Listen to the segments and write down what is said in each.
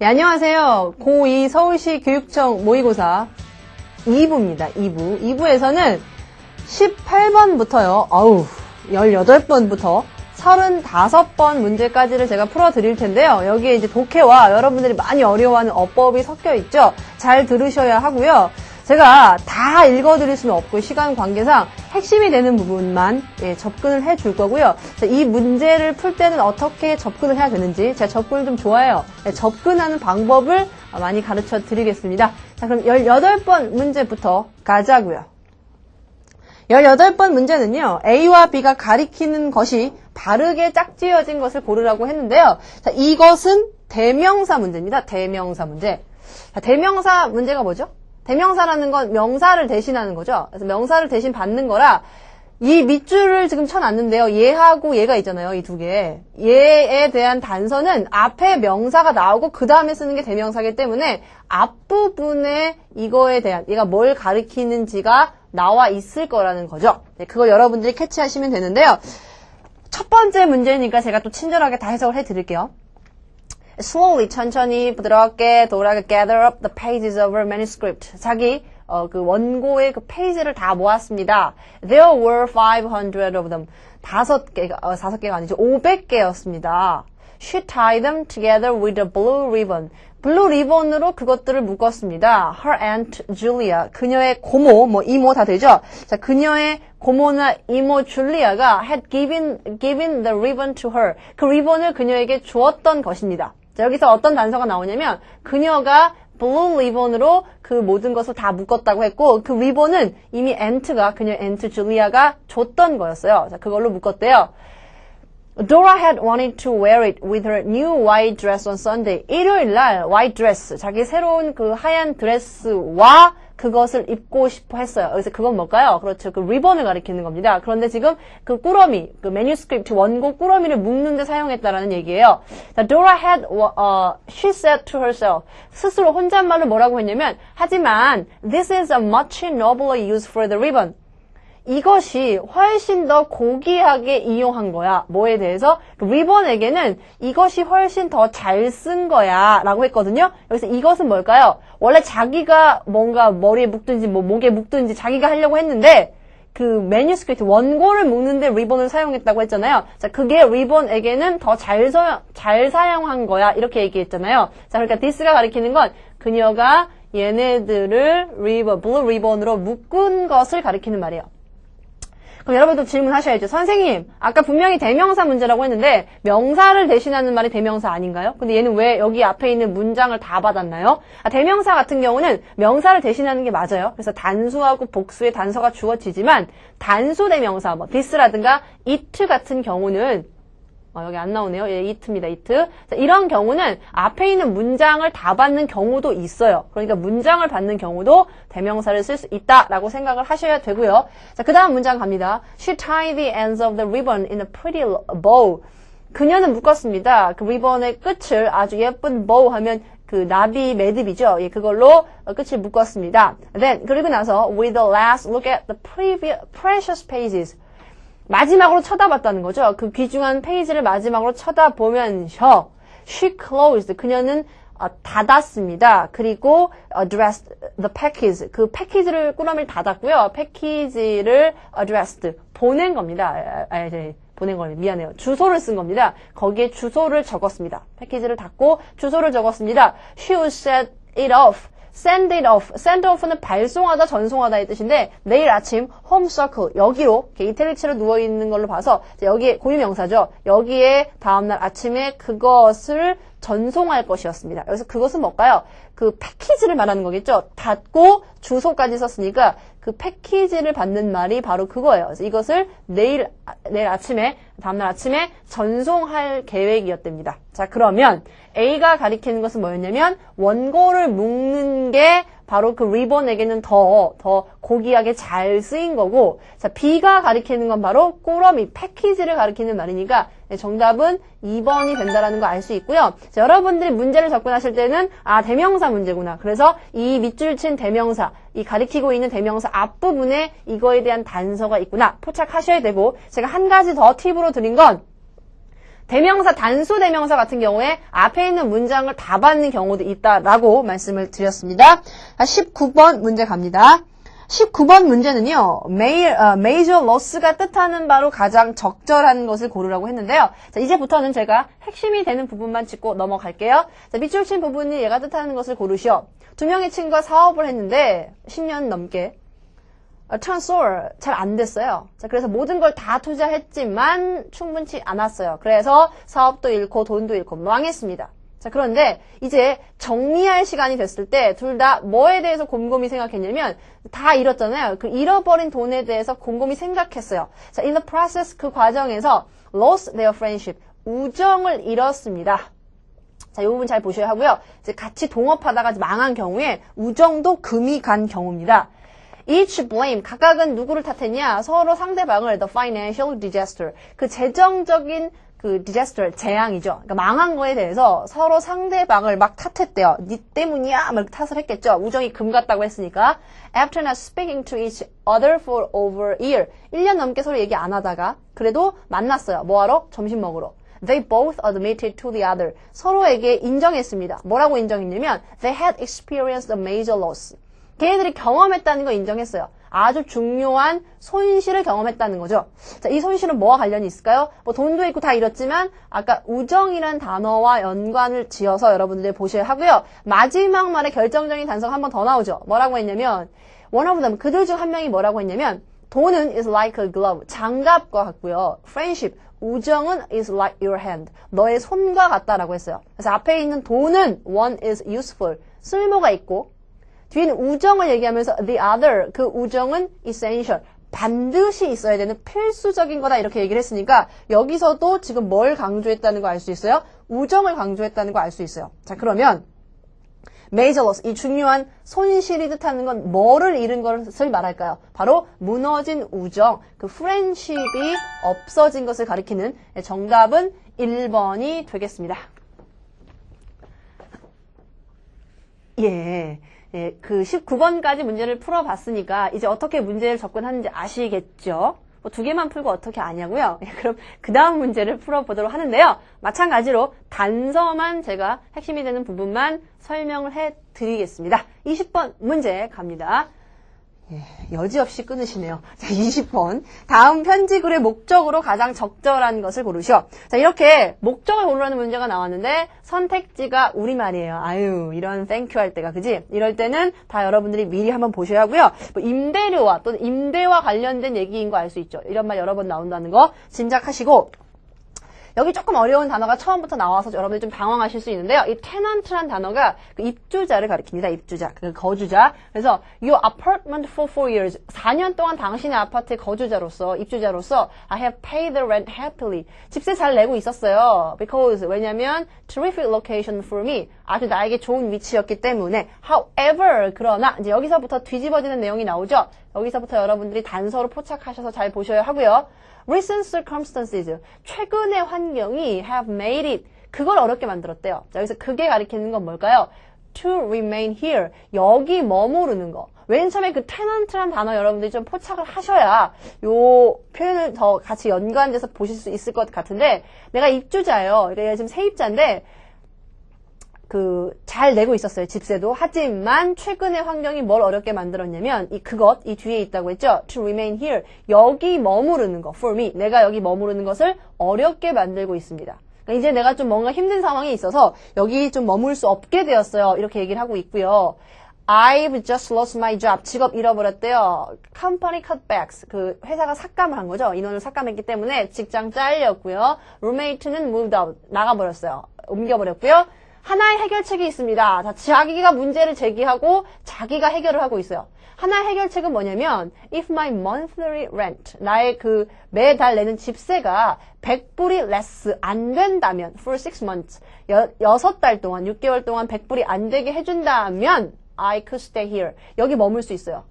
네, 안녕하세요. 고2 서울시 교육청 모의고사 2부입니다. 2부에서는 18번부터요. 18번부터 35번 문제까지를 제가 풀어드릴 텐데요. 여기에 이제 독해와 여러분들이 많이 어려워하는 어법이 섞여 있죠. 잘 들으셔야 하고요. 제가 다 읽어드릴 수는 없고 시간 관계상 핵심이 되는 부분만 접근을 해줄 거고요. 자, 이 문제를 풀 때는 어떻게 접근을 해야 되는지 제가 접근을 좀 좋아해요. 접근하는 방법을 많이 가르쳐 드리겠습니다. 자, 그럼 18번 문제부터 가자고요. 18번 문제는요. A와 B가 가리키는 것이 바르게 짝지어진 것을 고르라고 했는데요. 자, 이것은 대명사 문제입니다. 대명사 문제. 자, 대명사 문제가 뭐죠? 대명사라는 건 명사를 대신하는 거죠. 그래서 명사를 대신 받는 거라 이 밑줄을 지금 쳐놨는데요. 얘하고 얘가 있잖아요. 이 두 개. 얘에 대한 단서는 앞에 명사가 나오고 그 다음에 쓰는 게 대명사이기 때문에 앞부분에 이거에 대한 얘가 뭘 가리키는지가 나와 있을 거라는 거죠. 네, 그거 여러분들이 캐치하시면 되는데요. 첫 번째 문제니까 제가 또 친절하게 다 해석을 해드릴게요. Slowly, 천천히 부드럽게 돌아가 gather up the pages of her manuscript. 자기 그 원고의 그 페이지를 다 모았습니다. There were 500 of them. 5개가 아니죠. 500개였습니다. She tied them together with a blue ribbon. 블루 리본으로 그것들을 묶었습니다. Her aunt Julia, 그녀의 고모, 뭐 이모 다 되죠? 자, 그녀의 고모나 이모 줄리아가 had given the ribbon to her. 그 리본을 그녀에게 주었던 것입니다. 자, 여기서 어떤 단서가 나오냐면 그녀가 블루 리본으로 그 모든 것을 다 묶었다고 했고 그 리본은 이미 aunt가 그녀의 aunt 줄리아가 줬던 거였어요. 자, 그걸로 묶었대요. Dora had wanted to wear it with her new white dress on Sunday. 일요일 날 white dress, 자기 새로운 그 하얀 드레스와 그것을 입고 싶어 했어요. 그래서 그건 뭘까요? 그렇죠. 그 리본을 가리키는 겁니다. 그런데 지금 그 꾸러미, 그 매뉴스크립트 원고 꾸러미를 묶는 데 사용했다라는 얘기예요. 자, Dora had, she said to herself. 스스로 혼잣말로 뭐라고 했냐면, 하지만 this is a much nobler use for the ribbon. 이것이 훨씬 더 고귀하게 이용한 거야. 뭐에 대해서? 리본에게는 이것이 훨씬 더 잘 쓴 거야 라고 했거든요. 여기서 이것은 뭘까요? 원래 자기가 뭔가 머리에 묶든지 뭐 목에 묶든지 자기가 하려고 했는데 그 매뉴스크립트 원고를 묶는데 리본을 사용했다고 했잖아요. 자, 그게 리본에게는 더 잘 사용한 거야 이렇게 얘기했잖아요. 자, 그러니까 this가 가리키는 건 그녀가 얘네들을 블루 리본으로 묶은 것을 가리키는 말이에요. 그럼 여러분도 질문하셔야죠. 선생님, 아까 분명히 대명사 문제라고 했는데 명사를 대신하는 말이 대명사 아닌가요? 근데 얘는 왜 여기 앞에 있는 문장을 다 받았나요? 대명사 같은 경우는 명사를 대신하는 게 맞아요. 그래서 단수하고 복수의 단서가 주어지지만 단수 대명사, 뭐 this라든가 it 같은 경우는 여기 안 나오네요. 예, it입니다. it. 자, 이런 경우는 앞에 있는 문장을 다 받는 경우도 있어요. 그러니까 문장을 받는 경우도 대명사를 쓸 수 있다라고 생각을 하셔야 되고요. 자, 그 다음 문장 갑니다. She tied the ends of the ribbon in a pretty bow. 그녀는 묶었습니다. 그 리본의 끝을 아주 예쁜 bow 하면 그 나비 매듭이죠. 예, 그걸로 끝을 묶었습니다. Then, 그리고 나서 with a last look at the precious pages. 마지막으로 쳐다봤다는 거죠. 그 귀중한 페이지를 마지막으로 쳐다보면서 she closed, 그녀는 닫았습니다. 그리고 addressed the package, 그 패키지를 꾸러미를 닫았고요. 패키지를 addressed, 보낸 겁니다. 보낸 거예요. 미안해요. 주소를 쓴 겁니다. 거기에 주소를 적었습니다. 패키지를 닫고 주소를 적었습니다. She would set it off. Send it off. Send off는 발송하다, 전송하다의 뜻인데 내일 아침 home circle, 여기로 이탈리아로 누워있는 걸로 봐서 여기에 고유명사죠. 여기에 다음날 아침에 그것을 전송할 것이었습니다. 여기서 그것은 뭘까요? 그 패키지를 말하는 거겠죠. 닫고 주소까지 썼으니까 그 패키지를 받는 말이 바로 그거예요. 그래서 이것을 내일 아침에, 다음날 아침에 전송할 계획이었답니다. 자, 그러면 A가 가리키는 것은 뭐였냐면 원고를 묶는 게 바로 그 리본에게는 더 고귀하게 잘 쓰인 거고, 자, B가 가리키는 건 바로 꾸러미, 패키지를 가리키는 말이니까 정답은 2번이 된다라는 거 알 수 있고요. 자, 여러분들이 문제를 접근하실 때는 대명사 문제구나. 그래서 이 밑줄 친 대명사, 이 가리키고 있는 대명사 앞부분에 이거에 대한 단서가 있구나. 포착하셔야 되고, 제가 한 가지 더 팁으로 드린 건 대명사, 단수 대명사 같은 경우에 앞에 있는 문장을 다 받는 경우도 있다라고 말씀을 드렸습니다. 19번 문제 갑니다. 19번 문제는요, major loss가 뜻하는 바로 가장 적절한 것을 고르라고 했는데요. 자, 이제부터는 제가 핵심이 되는 부분만 짚고 넘어갈게요. 자, 밑줄 친 부분이 얘가 뜻하는 것을 고르시오. 두 명의 친구가 사업을 했는데 10년 넘게 transfer 잘 안 됐어요. 자, 그래서 모든 걸 다 투자했지만 충분치 않았어요. 그래서 사업도 잃고 돈도 잃고 망했습니다. 자, 그런데 이제 정리할 시간이 됐을 때 둘 다 뭐에 대해서 곰곰이 생각했냐면 다 잃었잖아요. 그 잃어버린 돈에 대해서 곰곰이 생각했어요. 자, in the process 그 과정에서 lost their friendship 우정을 잃었습니다. 자, 이 부분 잘 보셔야 하고요. 이제 같이 동업하다가 망한 경우에 우정도 금이 간 경우입니다. Each blame 각각은 누구를 탓했냐? 서로 상대방을 the financial disaster 그 재정적인 그 disaster 재앙이죠. 그러니까 망한 거에 대해서 서로 상대방을 막 탓했대요. 니 때문이야 막 탓을 했겠죠. 우정이 금 같다고 했으니까. After not speaking to each other for over a year 1년 넘게 서로 얘기 안 하다가 그래도 만났어요. 뭐하러? 점심 먹으러. They both admitted to the other 서로에게 인정했습니다. 뭐라고 인정했냐면 they had experienced a major loss 걔네들이 경험했다는 거 인정했어요. 아주 중요한 손실을 경험했다는 거죠. 자, 이 손실은 뭐와 관련이 있을까요? 뭐 돈도 있고 다 잃었지만 아까 우정이란 단어와 연관을 지어서 여러분들 보셔야 하고요. 마지막 말에 결정적인 단서가 한 번 더 나오죠. 뭐라고 했냐면 one of them 그들 중 한 명이 뭐라고 했냐면 돈은 is like a glove 장갑과 같고요. friendship 우정은 is like your hand 너의 손과 같다라고 했어요. 그래서 앞에 있는 돈은 one is useful 쓸모가 있고 뒤에는 우정을 얘기하면서 the other, 그 우정은 essential, 반드시 있어야 되는 필수적인 거다 이렇게 얘기를 했으니까 여기서도 지금 뭘 강조했다는 거 알 수 있어요? 우정을 강조했다는 거 알 수 있어요. 자, 그러면 major loss, 이 중요한 손실이 뜻하는 건 뭐를 잃은 것을 말할까요? 바로 무너진 우정, 그 friendship이 없어진 것을 가리키는 정답은 1번이 되겠습니다. 예. 예, 그 19번까지 문제를 풀어봤으니까 이제 어떻게 문제를 접근하는지 아시겠죠? 뭐 2개만 풀고 어떻게 아냐고요? 예, 그럼 그 다음 문제를 풀어보도록 하는데요. 마찬가지로 단서만 제가 핵심이 되는 부분만 설명을 해드리겠습니다. 20번 문제 갑니다. 예, 여지없이 끊으시네요. 자, 20번. 다음 편지글의 목적으로 가장 적절한 것을 고르시오. 자, 이렇게 목적을 고르라는 문제가 나왔는데 선택지가 우리말이에요. 아유, 이런 땡큐 할 때가, 그지? 이럴 때는 다 여러분들이 미리 한번 보셔야 하고요. 뭐 임대료와 또는 임대와 관련된 얘기인 거 알 수 있죠. 이런 말 여러 번 나온다는 거 짐작하시고 여기 조금 어려운 단어가 처음부터 나와서 여러분들 좀 당황하실 수 있는데요. 이 tenant란 단어가 그 입주자를 가리킵니다. 입주자, 그 거주자. 그래서 your apartment for 4 years. 4년 동안 당신의 아파트의 거주자로서, 입주자로서 I have paid the rent happily. 집세 잘 내고 있었어요. Because 왜냐면 terrific location for me. 아주 나에게 좋은 위치였기 때문에. However, 그러나 이제 여기서부터 뒤집어지는 내용이 나오죠. 여기서부터 여러분들이 단서로 포착하셔서 잘 보셔야 하고요. Recent circumstances, 최근의 환경이 have made it, 그걸 어렵게 만들었대요. 자, 여기서 그게 가리키는 건 뭘까요? To remain here, 여기 머무르는 거. 맨 처음에 그 tenant란 단어 여러분들이 좀 포착을 하셔야 요 표현을 더 같이 연관돼서 보실 수 있을 것 같은데 내가 입주자예요. 내가 지금 세입자인데 잘 내고 있었어요. 집세도. 하지만 최근의 환경이 뭘 어렵게 만들었냐면 이 뒤에 있다고 했죠. To remain here. 여기 머무르는 거. For me. 내가 여기 머무르는 것을 어렵게 만들고 있습니다. 그러니까 이제 내가 좀 뭔가 힘든 상황에 있어서 여기 좀 머물 수 없게 되었어요. 이렇게 얘기를 하고 있고요. I've just lost my job. 직업 잃어버렸대요. Company cutbacks. 그 회사가 삭감을 한 거죠. 인원을 삭감했기 때문에 직장 잘렸고요. Roommate는 moved out. 나가버렸어요. 옮겨버렸고요. 하나의 해결책이 있습니다. 자, 자기가 문제를 제기하고 자기가 해결을 하고 있어요. 하나의 해결책은 뭐냐면 if my monthly rent, 나의 그 매달 내는 집세가 100불이 less 안 된다면 for 6 months, 6달 동안, 6개월 동안 100불이 안 되게 해준다면 I could stay here. 여기 머물 수 있어요.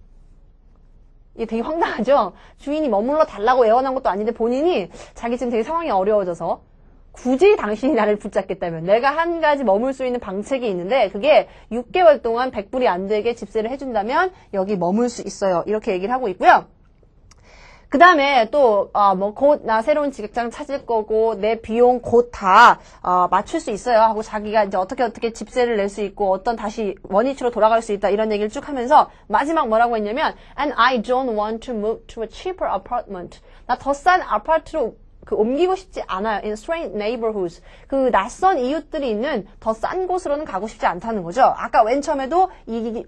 이게 되게 황당하죠? 주인이 머물러 달라고 애원한 것도 아닌데 본인이 자기 지금 되게 상황이 어려워져서 굳이 당신이 나를 붙잡겠다면 내가 한 가지 머물 수 있는 방책이 있는데 그게 6개월 동안 100불이 안 되게 집세를 해준다면 여기 머물 수 있어요. 이렇게 얘기를 하고 있고요. 그 다음에 또, 곧 나 새로운 직장 찾을 거고, 내 비용 곧 다, 맞출 수 있어요. 하고 자기가 이제 어떻게 집세를 낼 수 있고, 어떤 다시 원위치로 돌아갈 수 있다. 이런 얘기를 쭉 하면서, 마지막 뭐라고 했냐면, and I don't want to move to a cheaper apartment. 나 더 싼 아파트로 옮기고 싶지 않아요. In strange neighborhoods. 낯선 이웃들이 있는 더 싼 곳으로는 가고 싶지 않다는 거죠. 아까 맨 처음에도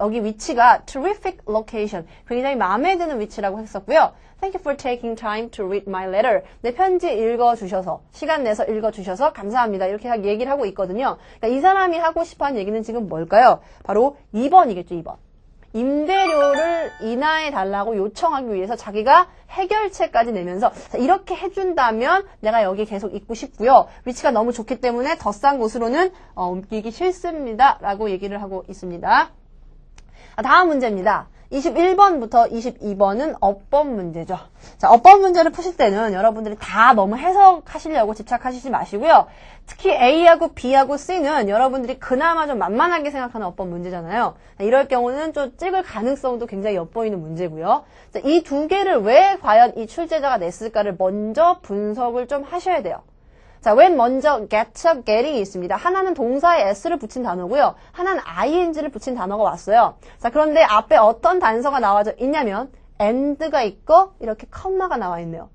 여기 위치가 terrific location. 굉장히 마음에 드는 위치라고 했었고요. Thank you for taking time to read my letter. 내 편지 읽어주셔서, 시간 내서 읽어주셔서 감사합니다. 이렇게 얘기를 하고 있거든요. 그러니까 이 사람이 하고 싶어 하는 얘기는 지금 뭘까요? 바로 2번이겠죠, 2번. 임대료를 인하해달라고 요청하기 위해서 자기가 해결책까지 내면서 이렇게 해준다면 내가 여기 계속 있고 싶고요. 위치가 너무 좋기 때문에 더 싼 곳으로는 옮기기 싫습니다. 라고 얘기를 하고 있습니다. 다음 문제입니다. 21번부터 22번은 어법 문제죠. 자, 어법 문제를 푸실 때는 여러분들이 다 너무 해석하시려고 집착하시지 마시고요. 특히 A하고 B하고 C는 여러분들이 그나마 좀 만만하게 생각하는 어법 문제잖아요. 이럴 경우는 좀 찍을 가능성도 굉장히 엿보이는 문제고요. 이 두 개를 왜 과연 이 출제자가 냈을까를 먼저 분석을 좀 하셔야 돼요. 자, 맨 먼저 getup, getting이 있습니다. 하나는 동사에 s를 붙인 단어고요. 하나는 ing를 붙인 단어가 왔어요. 자, 그런데 앞에 어떤 단서가 나와져 있냐면 and가 있고 이렇게 컴마가 나와 있네요.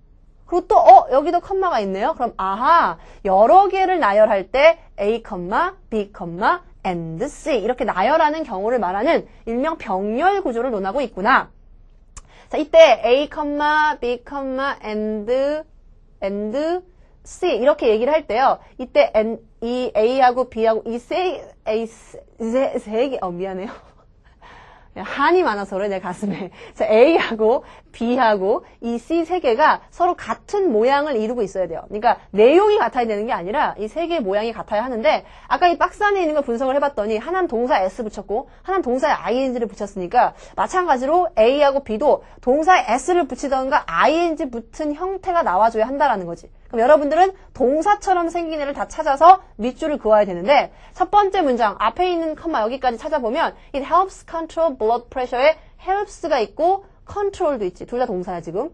그리고 또 여기도 컴마가 있네요. 그럼 아하, 여러 개를 나열할 때 A, B, and C 이렇게 나열하는 경우를 말하는 일명 병렬 구조를 논하고 있구나. 자, 이때 A, B, and C 이렇게 얘기를 할 때요. 이때 이 A하고 B하고 이 세 개, 미안해요. 한이 많아서 그래, 내 가슴에. 자, A하고 B하고 이 C 세 개가 서로 같은 모양을 이루고 있어야 돼요. 그러니까 내용이 같아야 되는 게 아니라 이 세 개의 모양이 같아야 하는데 아까 이 박스 안에 있는 걸 분석을 해봤더니 하나는 동사에 S 붙였고 하나는 동사에 ing를 붙였으니까 마찬가지로 A하고 B도 동사에 S를 붙이던가 ing 붙은 형태가 나와줘야 한다라는 거지. 그럼 여러분들은 동사처럼 생긴 애를 다 찾아서 밑줄을 그어야 되는데 첫 번째 문장 앞에 있는 컴마 여기까지 찾아보면 it helps control blood pressure에 helps가 있고 control도 있지. 둘 다 동사야 지금.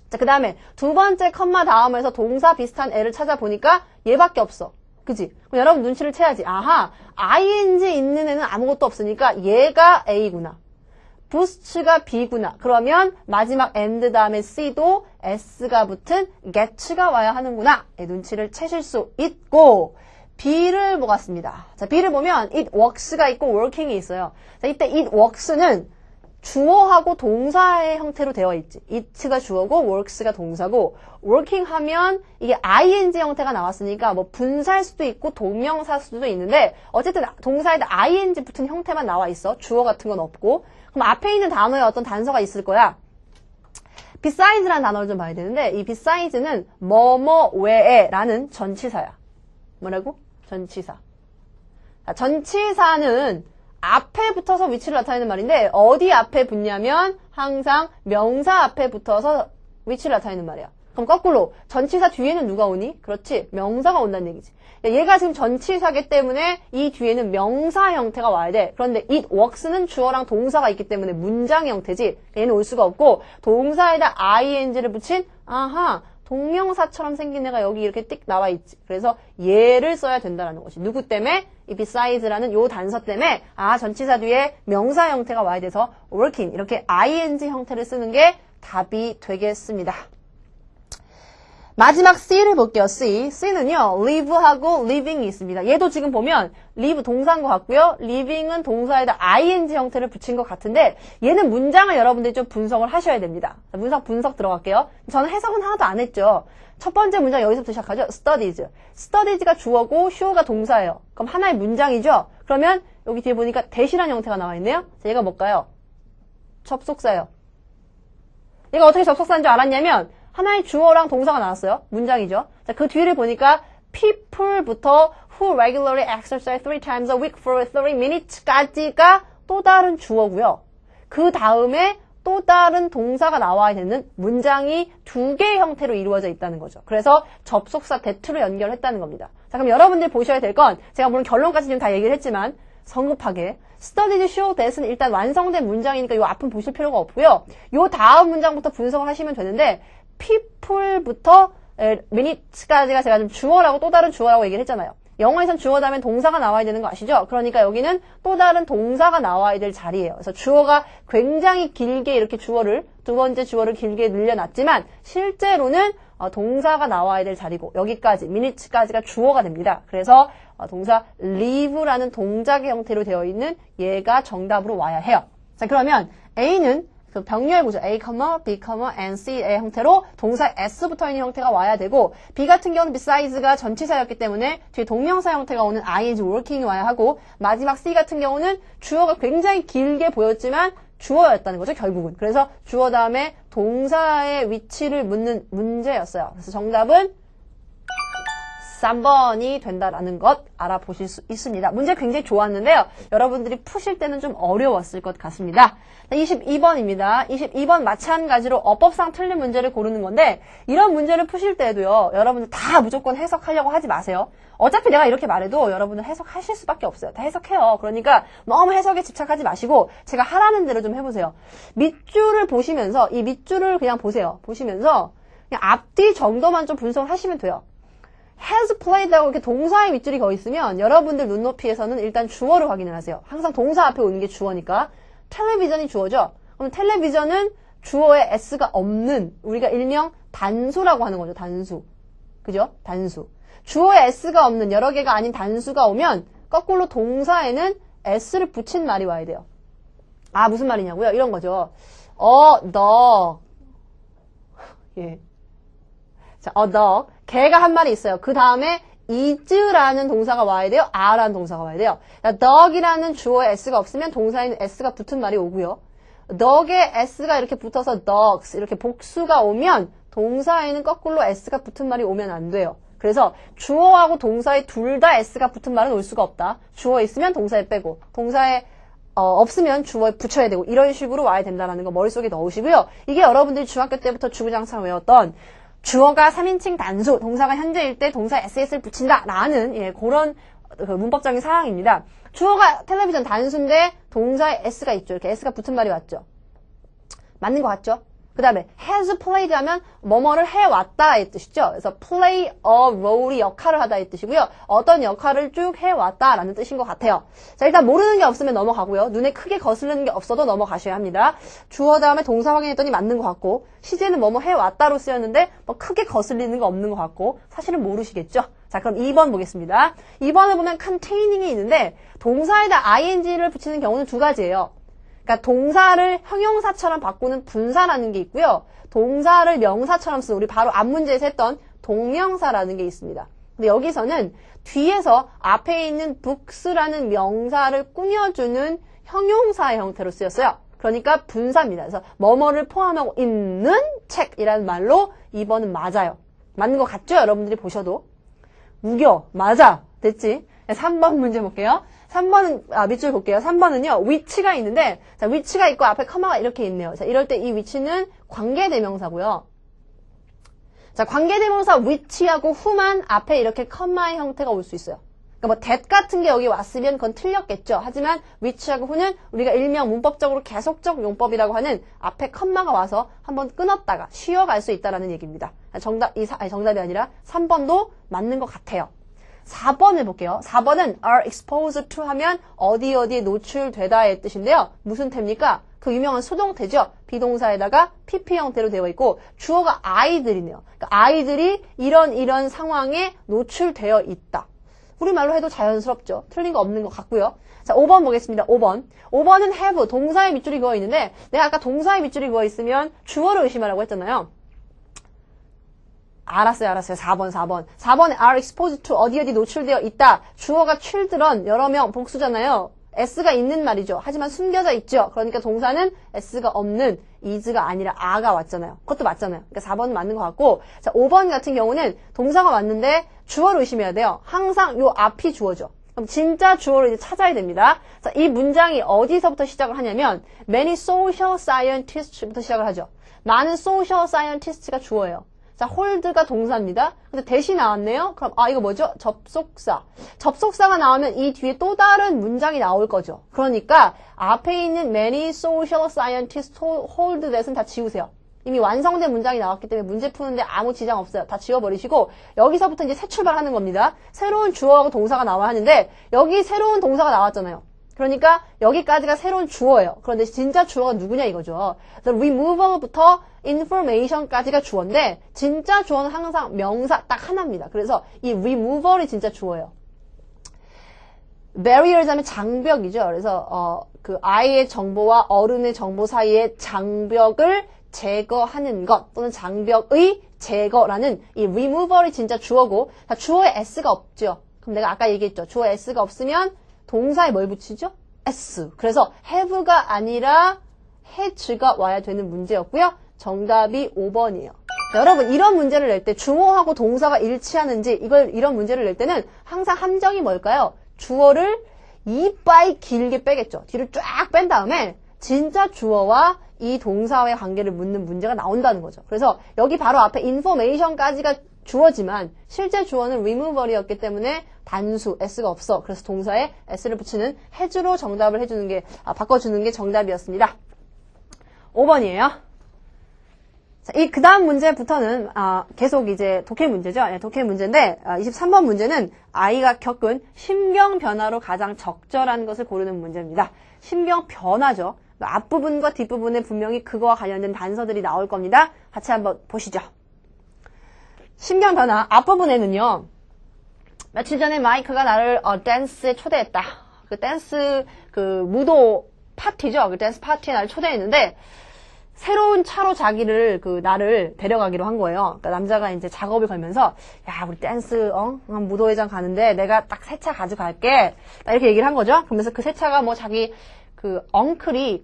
자, 그 다음에 두 번째 컴마 다음에서 동사 비슷한 애를 찾아보니까 얘밖에 없어. 그지? 그럼 여러분 눈치를 채야지. 아하, ing 있는 애는 아무것도 없으니까 얘가 A구나. boost가 B구나. 그러면 마지막 and 다음에 C도 S가 붙은 get가 와야 하는구나. 눈치를 채실 수 있고 B를 보겠습니다. 자, B를 보면 it works가 있고 working이 있어요. 자, 이때 it works는 주어하고 동사의 형태로 되어 있지. it가 주어고 works가 동사고 working 하면 이게 ing 형태가 나왔으니까 뭐 분사일 수도 있고 동명사일 수도 있는데 어쨌든 동사에다 ing 붙은 형태만 나와 있어. 주어 같은 건 없고. 그럼 앞에 있는 단어에 어떤 단서가 있을 거야. beside라는 단어를 좀 봐야 되는데 이 beside는 뭐뭐 외에 라는 전치사야. 뭐라고? 전치사. 자, 전치사는 앞에 붙어서 위치를 나타내는 말인데 어디 앞에 붙냐면 항상 명사 앞에 붙어서 위치를 나타내는 말이야. 그럼 거꾸로 전치사 뒤에는 누가 오니? 그렇지, 명사가 온다는 얘기지. 얘가 지금 전치사기 때문에 이 뒤에는 명사 형태가 와야 돼. 그런데 it works는 주어랑 동사가 있기 때문에 문장 형태지. 얘는 올 수가 없고 동사에다 ing를 붙인 동명사처럼 생긴 애가 여기 이렇게 띡 나와 있지. 그래서 얘를 써야 된다라는 거지. 누구 때문에? 이 beside라는 요 단서 때문에 전치사 뒤에 명사 형태가 와야 돼서 working 이렇게 ing 형태를 쓰는 게 답이 되겠습니다. 마지막 C를 볼게요. C는요. live하고 living이 있습니다. 얘도 지금 보면 live 동사인 것 같고요. living은 동사에다 ing 형태를 붙인 것 같은데 얘는 문장을 여러분들이 좀 분석을 하셔야 됩니다. 분석 들어갈게요. 저는 해석은 하나도 안 했죠. 첫 번째 문장 여기서부터 시작하죠. studies. studies가 주어고 show가 동사예요. 그럼 하나의 문장이죠. 그러면 여기 뒤에 보니까 대시라는 형태가 나와 있네요. 자, 얘가 뭘까요? 접속사예요. 얘가 어떻게 접속사인 줄 알았냐면 하나의 주어랑 동사가 나왔어요. 문장이죠. 자, 그 뒤를 보니까 people부터 who regularly exercise 3 times a week for 30 minutes까지가 또 다른 주어고요. 그 다음에 또 다른 동사가 나와야 되는 문장이 두 개의 형태로 이루어져 있다는 거죠. 그래서 접속사 that로 연결했다는 겁니다. 자, 그럼 여러분들 보셔야 될 건 제가 물론 결론까지 지금 다 얘기를 했지만 성급하게. studied show that은 일단 완성된 문장이니까 요 앞은 보실 필요가 없고요. 요 다음 문장부터 분석을 하시면 되는데 people부터 minutes까지가 제가 좀 주어라고 또 다른 주어라고 얘기를 했잖아요. 영어에선 주어 다음에 동사가 나와야 되는 거 아시죠? 그러니까 여기는 또 다른 동사가 나와야 될 자리예요. 그래서 주어가 굉장히 길게 이렇게 주어를 두 번째 주어를 길게 늘려놨지만 실제로는 동사가 나와야 될 자리고 여기까지 minutes까지가 주어가 됩니다. 그래서 동사 leave라는 동작의 형태로 되어 있는 얘가 정답으로 와야 해요. 자, 그러면 A는 그 병렬 구조 A, B, and C의 형태로 동사 S부터 있는 형태가 와야 되고 B 같은 경우는 besides가 전치사였기 때문에 뒤에 동명사 형태가 오는 ing working이 와야 하고 마지막 C 같은 경우는 주어가 굉장히 길게 보였지만 주어였다는 거죠, 결국은. 그래서 주어 다음에 동사의 위치를 묻는 문제였어요. 그래서 정답은 3번이 된다라는 것 알아보실 수 있습니다. 문제 굉장히 좋았는데요. 여러분들이 푸실 때는 좀 어려웠을 것 같습니다. 22번입니다. 22번 마찬가지로 어법상 틀린 문제를 고르는 건데 이런 문제를 푸실 때도요. 여러분들 다 무조건 해석하려고 하지 마세요. 어차피 내가 이렇게 말해도 여러분은 해석하실 수밖에 없어요. 다 해석해요. 그러니까 너무 해석에 집착하지 마시고 제가 하라는 대로 좀 해보세요. 밑줄을 보시면서 이 밑줄을 그냥 보세요. 보시면서 그냥 앞뒤 정도만 좀 분석을 하시면 돼요. has played하고 이렇게 동사의 밑줄이 거의 있으면 여러분들 눈높이에서는 일단 주어를 확인을 하세요. 항상 동사 앞에 오는 게 주어니까. 텔레비전이 주어죠. 그럼 텔레비전은 주어에 s가 없는 우리가 일명 단수라고 하는 거죠. 단수. 그죠? 단수. 주어에 s가 없는 여러 개가 아닌 단수가 오면 거꾸로 동사에는 s를 붙인 말이 와야 돼요. 아, 무슨 말이냐고요? 이런 거죠. dog. 예. 자, dog. 개가 한 마리 있어요. 그 다음에 is라는 동사가 와야 돼요. a라는 동사가 와야 돼요. dog이라는 주어에 s가 없으면 동사에는 s가 붙은 말이 오고요. dog에 s가 이렇게 붙어서 dogs 이렇게 복수가 오면 동사에는 거꾸로 s가 붙은 말이 오면 안 돼요. 그래서 주어하고 동사에 둘 다 s가 붙은 말은 올 수가 없다. 주어에 있으면 동사에 빼고 동사에 없으면 주어에 붙여야 되고 이런 식으로 와야 된다는 거 머릿속에 넣으시고요. 이게 여러분들이 중학교 때부터 주구장창 외웠던 주어가 3인칭 단수, 동사가 현재일 때 동사 SS를 붙인다 라는 그런 문법적인 사항입니다. 주어가 텔레비전 단수인데 동사에 S가 있죠. 이렇게 S가 붙은 말이 왔죠. 맞는 것 같죠? 그 다음에 has played 하면 뭐뭐를 해왔다의 뜻이죠. 그래서 play a role이 역할을 하다의 뜻이고요. 어떤 역할을 쭉 해왔다라는 뜻인 것 같아요. 자, 일단 모르는 게 없으면 넘어가고요. 눈에 크게 거슬리는 게 없어도 넘어가셔야 합니다. 주어 다음에 동사 확인했더니 맞는 것 같고 시제는 뭐뭐 해왔다로 쓰였는데 뭐 크게 거슬리는 거 없는 것 같고 사실은 모르시겠죠? 자, 그럼 2번 보겠습니다. 2번을 보면 containing이 있는데 동사에다 ing를 붙이는 경우는 두 가지예요. 그러니까 동사를 형용사처럼 바꾸는 분사라는 게 있고요. 동사를 명사처럼 쓰는 우리 바로 앞 문제에서 했던 동명사라는 게 있습니다. 근데 여기서는 뒤에서 앞에 있는 books라는 명사를 꾸며주는 형용사의 형태로 쓰였어요. 그러니까 분사입니다. 그래서 뭐뭐를 포함하고 있는 책이라는 말로 2번은 맞아요. 맞는 것 같죠? 여러분들이 보셔도. 우겨. 맞아. 됐지? 3번 문제 볼게요. 3번은, 밑줄 볼게요. 3번은요, 위치가 있는데, 자, 위치가 있고 앞에 커마가 이렇게 있네요. 자, 이럴 때 이 위치는 관계대명사고요. 자, 관계대명사 위치하고 who만 앞에 이렇게 커마의 형태가 올 수 있어요. 그러니까 뭐 that 같은 게 여기 왔으면 그건 틀렸겠죠. 하지만 위치하고 who는 우리가 일명 문법적으로 계속적 용법이라고 하는 앞에 컴마가 와서 한번 끊었다가 쉬어갈 수 있다라는 얘기입니다. 정답이 아니라 3번도 맞는 것 같아요. 4번을 볼게요. 4번은 are exposed to 하면 어디에 노출되다의 뜻인데요. 무슨 태입니까? 그 유명한 수동태죠. 비동사에다가 PP 형태로 되어 있고 주어가 아이들이네요. 그러니까 아이들이 이런 상황에 노출되어 있다. 우리말로 해도 자연스럽죠. 틀린 거 없는 것 같고요. 자, 5번 보겠습니다. 5번. 5번은 have, 동사의 밑줄이 그어 있는데 내가 아까 동사의 밑줄이 그어 있으면 주어를 의심하라고 했잖아요. 알았어요. 4번. 4번에 are exposed to 어디 노출되어 있다. 주어가 children, 여러 명, 복수잖아요. s가 있는 말이죠. 하지만 숨겨져 있죠. 그러니까 동사는 s가 없는 is가 아니라 a가 왔잖아요. 그것도 맞잖아요. 그러니까 4번은 맞는 것 같고 자, 5번 같은 경우는 동사가 왔는데 주어를 의심해야 돼요. 항상 요 앞이 주어죠. 그럼 진짜 주어를 이제 찾아야 됩니다. 자, 이 문장이 어디서부터 시작을 하냐면 many social scientists부터 시작을 하죠. 많은 social scientists가 주어예요. 자, hold가 동사입니다. 근데 대시 나왔네요. 그럼 이거 뭐죠? 접속사. 접속사가 나오면 이 뒤에 또 다른 문장이 나올 거죠. 그러니까 앞에 있는 many social scientists hold that은 다 지우세요. 이미 완성된 문장이 나왔기 때문에 문제 푸는데 아무 지장 없어요. 다 지워버리시고 여기서부터 이제 새 출발하는 겁니다. 새로운 주어하고 동사가 나와야 하는데 여기 새로운 동사가 나왔잖아요. 그러니까 여기까지가 새로운 주어예요. 그런데 진짜 주어가 누구냐 이거죠. 그래서 removal부터 information까지가 주어인데 진짜 주어는 항상 명사 딱 하나입니다. 그래서 이 removal이 진짜 주어예요. barriers 하면 장벽이죠. 그래서 그 아이의 정보와 어른의 정보 사이의 장벽을 제거하는 것 또는 장벽의 제거라는 이 removal이 진짜 주어고 주어에 s가 없죠. 그럼 내가 아까 얘기했죠. 주어에 s가 없으면 동사에 뭘 붙이죠? s. 그래서 have가 아니라 has가 와야 되는 문제였고요. 정답이 5번이에요. 여러분 이런 문제를 낼 때 주어하고 동사가 일치하는지 이런 문제를 낼 때는 항상 함정이 뭘까요? 주어를 이빠이 길게 빼겠죠. 뒤를 쫙 뺀 다음에 진짜 주어와 이 동사와의 관계를 묻는 문제가 나온다는 거죠. 그래서 여기 바로 앞에 information까지가 주어지만 실제 주어는 removal이었기 때문에 단수 s가 없어. 그래서 동사에 s를 붙이는 has로 정답을 해주는 게 바꿔주는 게 정답이었습니다. 5번이에요. 자, 그 다음 문제부터는 계속 이제 독해 문제죠. 네, 독해 문제인데 23번 문제는 아이가 겪은 심경 변화로 가장 적절한 것을 고르는 문제입니다. 심경 변화죠. 앞부분과 뒷부분에 분명히 그거와 관련된 단서들이 나올 겁니다. 같이 한번 보시죠. 심경 변화 앞부분에는요. 며칠 전에 마이크가 나를 댄스에 초대했다. 그 댄스 무도 파티죠. 그 댄스 파티에 나를 초대했는데 새로운 차로 나를 데려가기로 한 거예요. 그러니까 남자가 이제 작업을 걸면서 야 우리 댄스 무도회장 가는데 내가 딱 새 차 가져갈게. 이렇게 얘기를 한 거죠. 그러면서 그 새 차가 뭐 자기 엉클이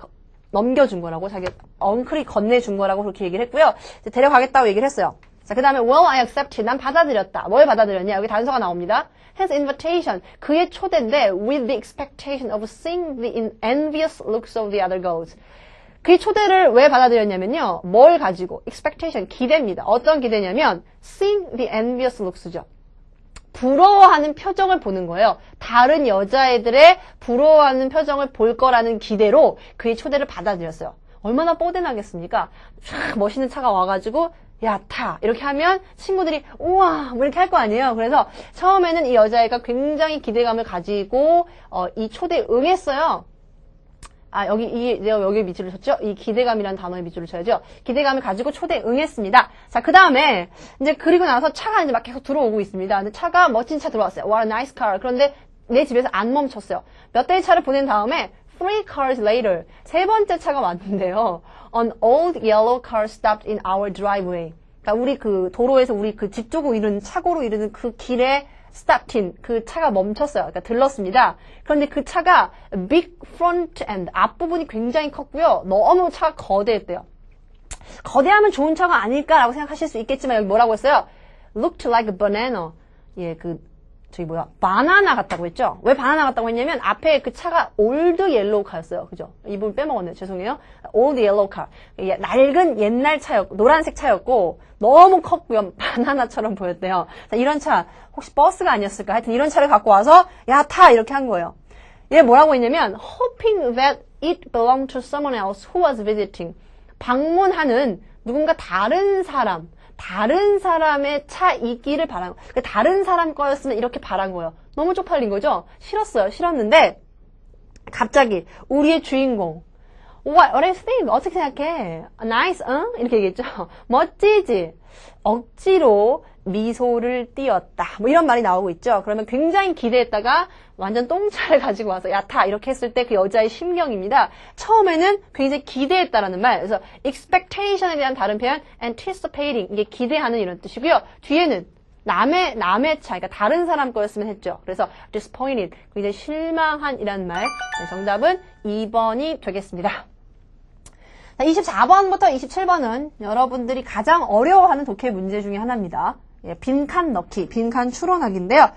넘겨준 거라고 자기 엉클이 건네준 거라고 그렇게 얘기를 했고요. 이제 데려가겠다고 얘기를 했어요. 자, 그 다음에 well, I accepted. 난 받아들였다. 뭘 받아들였냐? 여기 단서가 나옵니다. His invitation. 그의 초대인데 with the expectation of seeing the envious looks of the other girls. 그의 초대를 왜 받아들였냐면요. 뭘 가지고? expectation. 기대입니다. 어떤 기대냐면 seeing the envious looks죠. 부러워하는 표정을 보는 거예요. 다른 여자애들의 부러워하는 표정을 볼 거라는 기대로 그의 초대를 받아들였어요. 얼마나 뽀대나겠습니까? 쫙 멋있는 차가 와가지고 야, 타! 이렇게 하면 친구들이 우와! 뭐 이렇게 할 거 아니에요. 그래서 처음에는 이 여자애가 굉장히 기대감을 가지고 이 초대에 응했어요. 내가 여기 밑줄을 쳤죠? 이 기대감이라는 단어에 밑줄을 쳐야죠. 기대감을 가지고 초대에 응했습니다. 자, 그 다음에 이제 그리고 나서 차가 이제 막 계속 들어오고 있습니다. 근데 차가 멋진 차 들어왔어요. What a nice car. 그런데 내 집에서 안 멈췄어요. 몇 대의 차를 보낸 다음에 3 cars later, 세 번째 차가 왔는데요. An old yellow car stopped in our driveway. 그러니까 우리 도로에서 우리 집 쪽으로 이르는 차고로 이르는 그 길에 stopped in, 그 차가 멈췄어요. 그러니까 들렀습니다. 그런데 그 차가 big front end, 앞부분이 굉장히 컸고요. 너무 차가 거대했대요. 거대하면 좋은 차가 아닐까라고 생각하실 수 있겠지만 여기 뭐라고 했어요? Looked like a banana. 예, 바나나 같다고 했죠? 왜 바나나 같다고 했냐면 앞에 그 차가 올드 옐로우 카였어요. 그죠? 이 부분 빼먹었네요. 죄송해요. 올드 옐로우 카. 낡은 옛날 차였고, 노란색 차였고, 너무 컸고요. 바나나처럼 보였대요. 자, 이런 차, 혹시 버스가 아니었을까? 하여튼 이런 차를 갖고 와서, 야, 타! 이렇게 한 거예요. 얘 뭐라고 했냐면, hoping that it belonged to someone else who was visiting. 방문하는 누군가 다른 사람의 차이기를 바란 거예요. 다른 사람 거였으면 이렇게 바란 거예요. 너무 쪽팔린 거죠? 싫었는데 갑자기 우리의 주인공 What do you think? 어떻게 생각해? Nice, 응? 이렇게 얘기했죠. 멋지지? 억지로 미소를 띄었다. 뭐 이런 말이 나오고 있죠. 그러면 굉장히 기대했다가 완전 똥차를 가지고 와서 야, 타! 이렇게 했을 때 그 여자의 심경입니다. 처음에는 굉장히 기대했다라는 말. 그래서 expectation에 대한 다른 표현 anticipating. 이게 기대하는 이런 뜻이고요. 뒤에는 남의 차, 그러니까 다른 사람 거였으면 했죠. 그래서 disappointed. 굉장히 실망한 이란 말. 네, 정답은 2번이 되겠습니다. 24번부터 27번은 여러분들이 가장 어려워하는 독해 문제 중에 하나입니다. 예, 빈칸 넣기, 빈칸 추론하기인데요.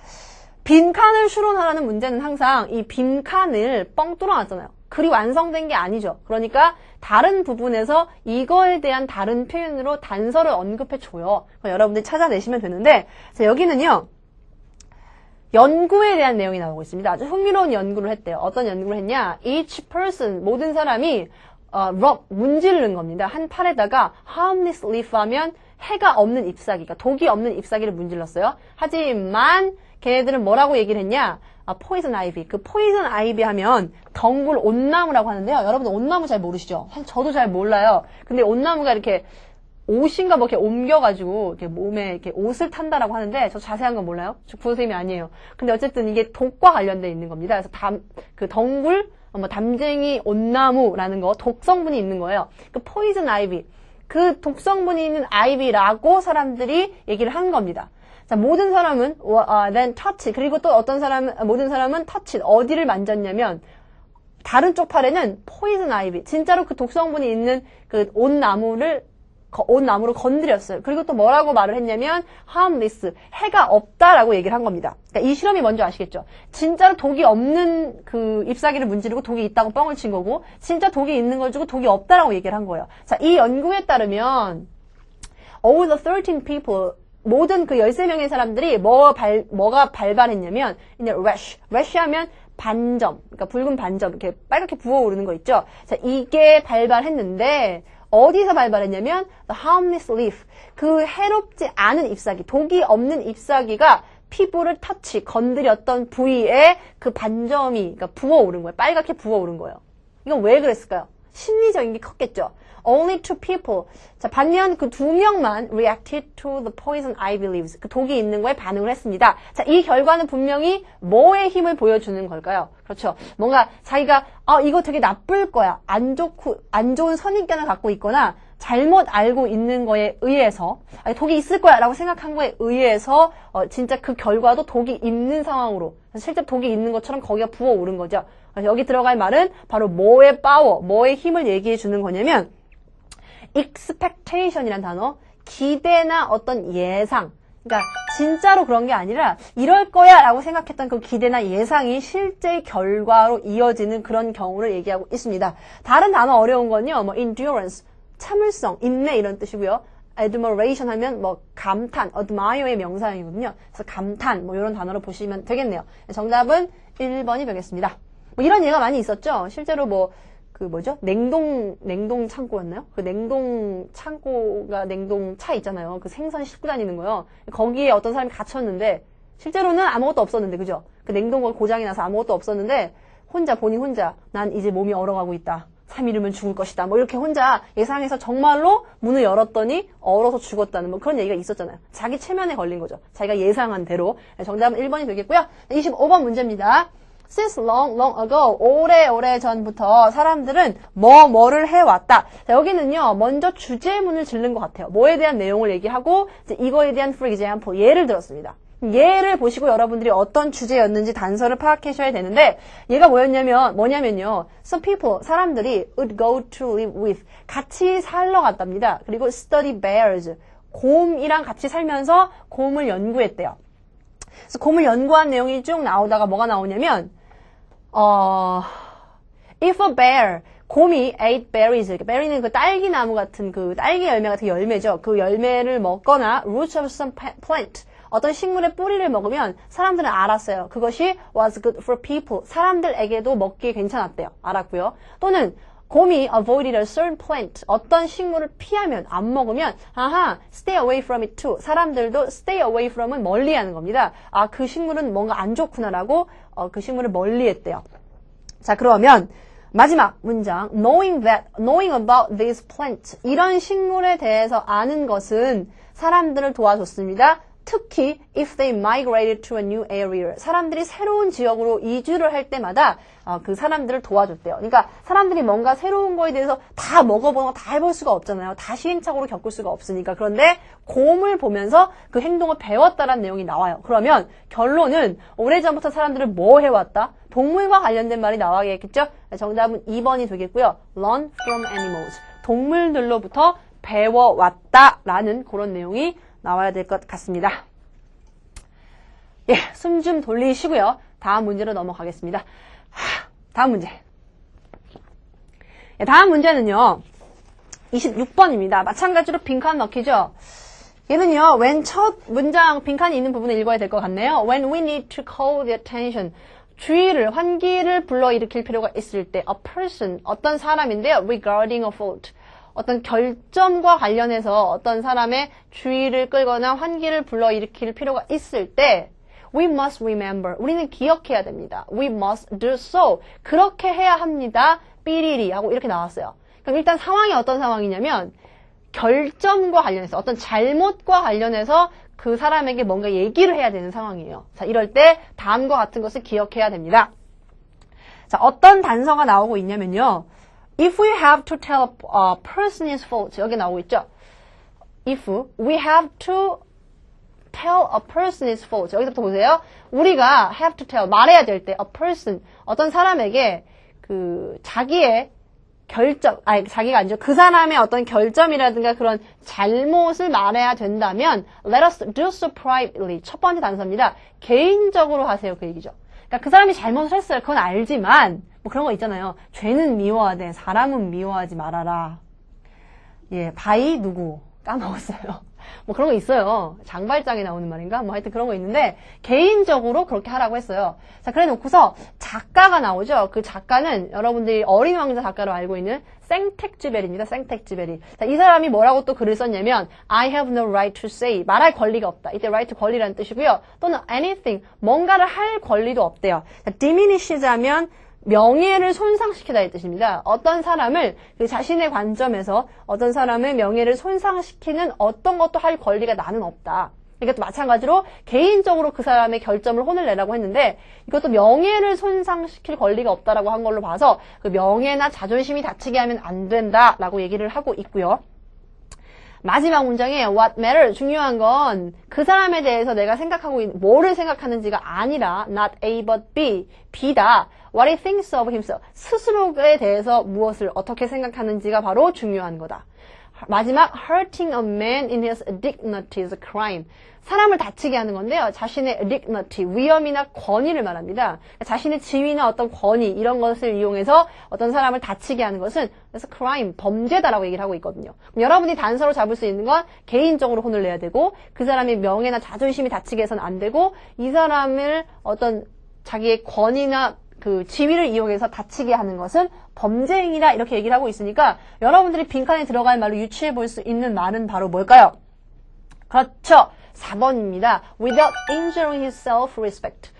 빈칸을 추론하라는 문제는 항상 이 빈칸을 뻥 뚫어놨잖아요. 글이 완성된 게 아니죠. 그러니까 다른 부분에서 이거에 대한 다른 표현으로 단서를 언급해줘요. 여러분들이 찾아내시면 되는데, 자, 여기는요, 연구에 대한 내용이 나오고 있습니다. 아주 흥미로운 연구를 했대요. 어떤 연구를 했냐? Each person, 모든 사람이 rub, 문지르는 겁니다. 한 팔에다가 harmless leaf 하면 해가 없는 잎사귀, 그러니까 독이 없는 잎사귀를 문질렀어요. 하지만 걔네들은 뭐라고 얘기를 했냐? poison ivy. 그 poison ivy 하면 덩굴 온나무라고 하는데요. 여러분들 온나무 잘 모르시죠? 사실 저도 잘 몰라요. 근데 온나무가 이렇게 옷인가 뭐 이렇게 옮겨가지고 이렇게 몸에 이렇게 옷을 탄다라고 하는데 저 자세한 건 몰라요. 저 구조 선생님이 아니에요. 근데 어쨌든 이게 독과 관련돼 있는 겁니다. 그래서 그 덩굴, 담쟁이 온나무라는 거 독성분이 있는 거예요. 그 poison ivy. 그 독성분이 있는 ivy라고 사람들이 얘기를 한 겁니다. 자, 모든 사람은 then touch. 그리고 또 모든 사람은 touch. 어디를 만졌냐면 다른 쪽 팔에는 poison ivy. 진짜로 그 독성분이 있는 그 온나무로 건드렸어요. 그리고 또 뭐라고 말을 했냐면 harmless, 해가 없다라고 얘기를 한 겁니다. 그러니까 이 실험이 뭔지 아시겠죠? 진짜로 독이 없는 그 잎사귀를 문지르고 독이 있다고 뻥을 친 거고, 진짜 독이 있는 걸 주고 독이 없다라고 얘기를 한 거예요. 자, 이 연구에 따르면 all the 13 people, 모든 그 13명의 사람들이 뭐가 발발했냐면 rash 하면 반점, 그러니까 붉은 반점, 이렇게 빨갛게 부어오르는 거 있죠? 자, 이게 발발했는데 어디서 발발했냐면 the harmless leaf, 그 해롭지 않은 잎사귀, 독이 없는 잎사귀가 피부를 건드렸던 부위에 그 반점이 그러니까 부어오른 거예요. 빨갛게 부어오른 거예요. 이건 왜 그랬을까요? 심리적인 게 컸겠죠. Only two people. 자, 반면 그 2명만 reacted to the poison ivy leaves. 그 독이 있는 거에 반응을 했습니다. 자, 이 결과는 분명히 뭐의 힘을 보여주는 걸까요? 그렇죠. 뭔가 자기가 이거 되게 나쁠 거야. 안 좋은 선입견을 갖고 있거나 잘못 알고 있는 거에 의해서 독이 있을 거야 라고 생각한 거에 의해서 진짜 그 결과도 독이 있는 상황으로 실제 독이 있는 것처럼 거기가 부어오른 거죠. 여기 들어갈 말은 바로 뭐의 파워, 뭐의 힘을 얘기해 주는 거냐면 expectation이란 단어, 기대나 어떤 예상. 그러니까 진짜로 그런 게 아니라 이럴 거야 라고 생각했던 그 기대나 예상이 실제 결과로 이어지는 그런 경우를 얘기하고 있습니다. 다른 단어 어려운 건요, 뭐 endurance, 참을성, 인내 이런 뜻이고요. admiration 하면 뭐 감탄, admire의 명사형이거든요. 그래서 감탄 뭐 이런 단어로 보시면 되겠네요. 정답은 1번이 되겠습니다. 뭐 이런 예가 많이 있었죠. 실제로 뭐 냉동 창고였나요? 그 냉동 창고가 냉동차 있잖아요. 그 생선 싣고 다니는 거요. 거기에 어떤 사람이 갇혔는데, 실제로는 아무것도 없었는데, 그죠? 그 냉동고가 고장이 나서 아무것도 없었는데, 본인 혼자, 난 이제 몸이 얼어가고 있다. 3일이면 죽을 것이다. 뭐 이렇게 혼자 예상해서 정말로 문을 열었더니 얼어서 죽었다는 뭐 그런 얘기가 있었잖아요. 자기 체면에 걸린 거죠. 자기가 예상한 대로. 정답은 1번이 되겠고요. 25번 문제입니다. Since long ago, 오래 전부터 사람들은 뭐를 해왔다. 자, 여기는요, 먼저 주제문을 짓는 것 같아요. 뭐에 대한 내용을 얘기하고, 이제 이거에 대한 for example, 예를 들었습니다. 예를 보시고 여러분들이 어떤 주제였는지 단서를 파악하셔야 되는데, 얘가 뭐냐면요, some people, 사람들이 would go to live with, 같이 살러 갔답니다. 그리고 study bears, 곰이랑 같이 살면서 곰을 연구했대요. 그래서 곰을 연구한 내용이 쭉 나오다가 뭐가 나오냐면, if a bear, 곰이 ate berries, berry는 그 딸기나무 같은 그 딸기 열매 같은 열매죠. 그 열매를 먹거나 roots of some plant, 어떤 식물의 뿌리를 먹으면 사람들은 알았어요. 그것이 was good for people, 사람들에게도 먹기에 괜찮았대요. 알았고요. 또는 곰이 avoided a certain plant, 어떤 식물을 피하면, 안 먹으면, stay away from it too. 사람들도 stay away from은 멀리하는 겁니다. 그 식물은 뭔가 안 좋구나라고 그 식물을 멀리했대요. 자, 그러면 마지막 문장, knowing about this plant, 이런 식물에 대해서 아는 것은 사람들을 도와줬습니다. 특히 if they migrated to a new area, 사람들이 새로운 지역으로 이주를 할 때마다 그 사람들을 도와줬대요. 그러니까 사람들이 뭔가 새로운 거에 대해서 다 먹어보고 다 해볼 수가 없잖아요. 다 시행착오로 겪을 수가 없으니까. 그런데 곰을 보면서 그 행동을 배웠다라는 내용이 나와요. 그러면 결론은 오래전부터 사람들은 뭐 해왔다? 동물과 관련된 말이 나와야겠죠? 정답은 2번이 되겠고요. Learn from animals, 동물들로부터 배워왔다라는 그런 내용이 나와야 될 것 같습니다. 예, 숨 좀 돌리시고요. 다음 문제로 넘어가겠습니다. 다음 문제. 다음 문제는요. 26번입니다. 마찬가지로 빈칸 넣기죠. 얘는요. when 첫 문장 빈칸이 있는 부분을 읽어야 될 것 같네요. When we need to call the attention. 주의를, 환기를 불러일으킬 필요가 있을 때 a person, 어떤 사람인데요. regarding a fault. 어떤 결점과 관련해서 어떤 사람의 주의를 끌거나 환기를 불러일으킬 필요가 있을 때 we must remember. 우리는 기억해야 됩니다. We must do so. 그렇게 해야 합니다. 삐리리 하고 이렇게 나왔어요. 그럼 일단 상황이 어떤 상황이냐면 결점과 관련해서 어떤 잘못과 관련해서 그 사람에게 뭔가 얘기를 해야 되는 상황이에요. 자, 이럴 때 다음과 같은 것을 기억해야 됩니다. 자, 어떤 단서가 나오고 있냐면요. If we have to tell a person his fault, 여기 나오고 있죠. If we have to tell a person his fault, 여기서부터 보세요. 우리가 have to tell, 말해야 될 때, a person, 어떤 사람에게 자기의 결점, 자기가 아니죠. 그 사람의 어떤 결점이라든가 그런 잘못을 말해야 된다면 let us do so privately. 첫 번째 단서입니다. 개인적으로 하세요. 그 얘기죠. 그러니까 그 사람이 잘못을 했어요. 그건 알지만 뭐 그런 거 있잖아요. 죄는 미워하되 사람은 미워하지 말아라. 예, 바이 누구 까먹었어요. 뭐 그런 거 있어요. 장발장에 나오는 말인가? 뭐 하여튼 그런 거 있는데 개인적으로 그렇게 하라고 했어요. 자, 그래 놓고서 작가가 나오죠. 그 작가는 여러분들이 어린 왕자 작가로 알고 있는 생텍쥐베리입니다. 생텍쥐베리. 자, 이 사람이 뭐라고 또 글을 썼냐면 I have no right to say. 말할 권리가 없다. 이때 right 권리라는 뜻이고요. 또는 anything. 뭔가를 할 권리도 없대요. 자, diminish 하면 명예를 손상시키다 이 뜻입니다. 어떤 사람을 그 자신의 관점에서 어떤 사람의 명예를 손상시키는 어떤 것도 할 권리가 나는 없다. 이것도 마찬가지로 개인적으로 그 사람의 결점을 혼을 내라고 했는데 이것도 명예를 손상시킬 권리가 없다라고 한 걸로 봐서 그 명예나 자존심이 다치게 하면 안 된다라고 얘기를 하고 있고요. 마지막 문장에 what matter 중요한 건 그 사람에 대해서 내가 생각하고 있는 뭐를 생각하는지가 아니라 not A but B B다. What he thinks of himself 스스로에 대해서 무엇을 어떻게 생각하는지가 바로 중요한 거다. 마지막 hurting a man in his dignity is a crime. 사람을 다치게 하는 건데요. 자신의 dignity, 위엄이나 권위를 말합니다. 자신의 지위나 어떤 권위 이런 것을 이용해서 어떤 사람을 다치게 하는 것은 그래서 crime, 범죄다라고 얘기를 하고 있거든요. 그럼 여러분이 단서로 잡을 수 있는 건 개인적으로 혼을 내야 되고 그 사람의 명예나 자존심이 다치게 해서는 안 되고 이 사람을 어떤 자기의 권위나 그 지위를 이용해서 다치게 하는 것은 범죄 행위다 이렇게 얘기를 하고 있으니까 여러분들이 빈칸에 들어갈 말로 유추해 볼 수 있는 말은 바로 뭘까요? 그렇죠. 4번입니다. Without injuring his self-respect.